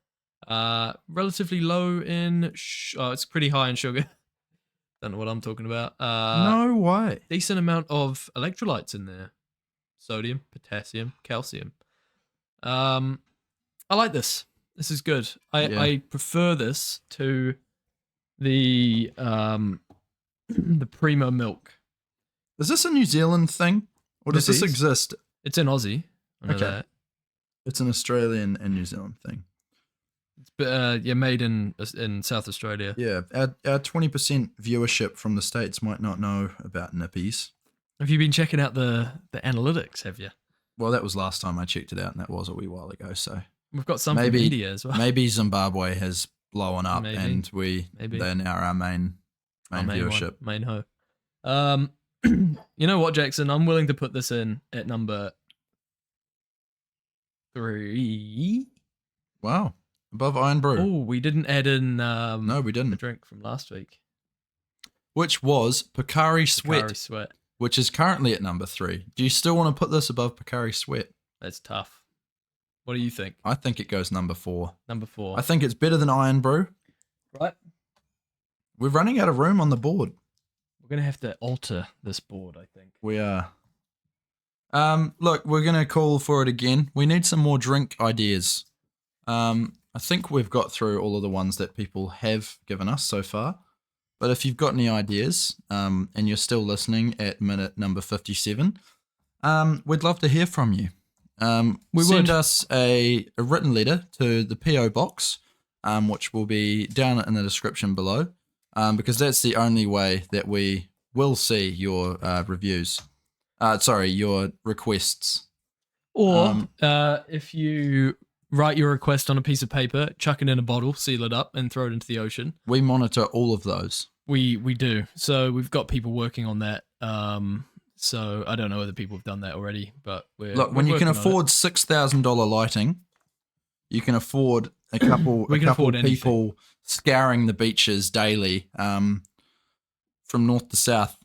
[SPEAKER 1] Relatively low in... it's pretty high in sugar. Don't know what I'm talking about.
[SPEAKER 2] No way.
[SPEAKER 1] Decent amount of electrolytes in there. Sodium, potassium, calcium. I like this. This is good. I prefer this to the Primo milk.
[SPEAKER 2] Is this a New Zealand thing? Or does this exist?
[SPEAKER 1] It's in Aussie. I know that.
[SPEAKER 2] It's an Australian and New Zealand thing.
[SPEAKER 1] It's made in South Australia.
[SPEAKER 2] Yeah, our 20% viewership from the States might not know about Nippies.
[SPEAKER 1] Have you been checking out the analytics, have you?
[SPEAKER 2] Well, that was last time I checked it out, and that was a wee while ago, so...
[SPEAKER 1] We've got some from India as well.
[SPEAKER 2] Maybe Zimbabwe has blown up, and they're now our main viewership.
[SPEAKER 1] Main ho. You know what, Jackson? I'm willing to put this in at number 3.
[SPEAKER 2] Wow. Above Iron Brew.
[SPEAKER 1] Oh, we didn't add in
[SPEAKER 2] no, we didn't.
[SPEAKER 1] the drink from last week.
[SPEAKER 2] Which was Pocari Sweat.
[SPEAKER 1] Pocari Sweat.
[SPEAKER 2] Which is currently at number 3. Do you still want to put this above Pocari Sweat?
[SPEAKER 1] That's tough. What do you think?
[SPEAKER 2] I think it goes number 4.
[SPEAKER 1] Number 4.
[SPEAKER 2] I think it's better than Iron Brew.
[SPEAKER 1] Right.
[SPEAKER 2] We're running out of room on the board.
[SPEAKER 1] We're going to have to alter this board, I think.
[SPEAKER 2] We are. Look, we're going to call for it again. We need some more drink ideas. I think we've got through all of the ones that people have given us so far. But if you've got any ideas, and you're still listening at minute number 57, we'd love to hear from you. Send us a written letter to the P.O. Box, which will be down in the description below, because that's the only way that we will see your reviews. Your requests.
[SPEAKER 1] Or if you write your request on a piece of paper, chuck it in a bottle, seal it up, and throw it into the ocean.
[SPEAKER 2] We monitor all of those.
[SPEAKER 1] We do. So we've got people working on that. So I don't know whether people have done that already, but
[SPEAKER 2] when you can afford $6,000 lighting, you can afford a couple people scouring the beaches daily, from north to south,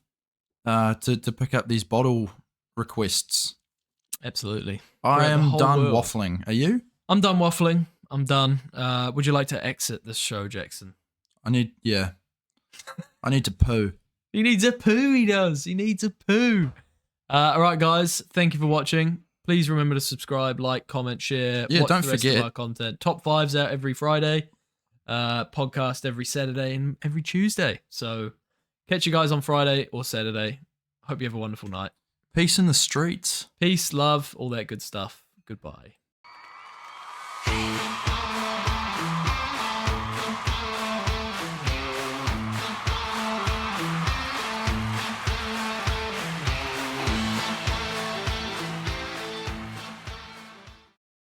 [SPEAKER 2] to pick up these bottle requests.
[SPEAKER 1] Absolutely.
[SPEAKER 2] I am done waffling. Are you?
[SPEAKER 1] I'm done waffling. I'm done. Would you like to exit this show, Jackson?
[SPEAKER 2] I need to poo.
[SPEAKER 1] He needs a poo, he does. He needs a poo. All right, guys. Thank you for watching. Please remember to subscribe, like, comment, share.
[SPEAKER 2] Yeah,
[SPEAKER 1] watch
[SPEAKER 2] don't
[SPEAKER 1] the rest
[SPEAKER 2] forget
[SPEAKER 1] of our content. Top 5's out every Friday. Podcast every Saturday and every Tuesday. So catch you guys on Friday or Saturday. Hope you have a wonderful night.
[SPEAKER 2] Peace in the streets.
[SPEAKER 1] Peace, love, all that good stuff. Goodbye.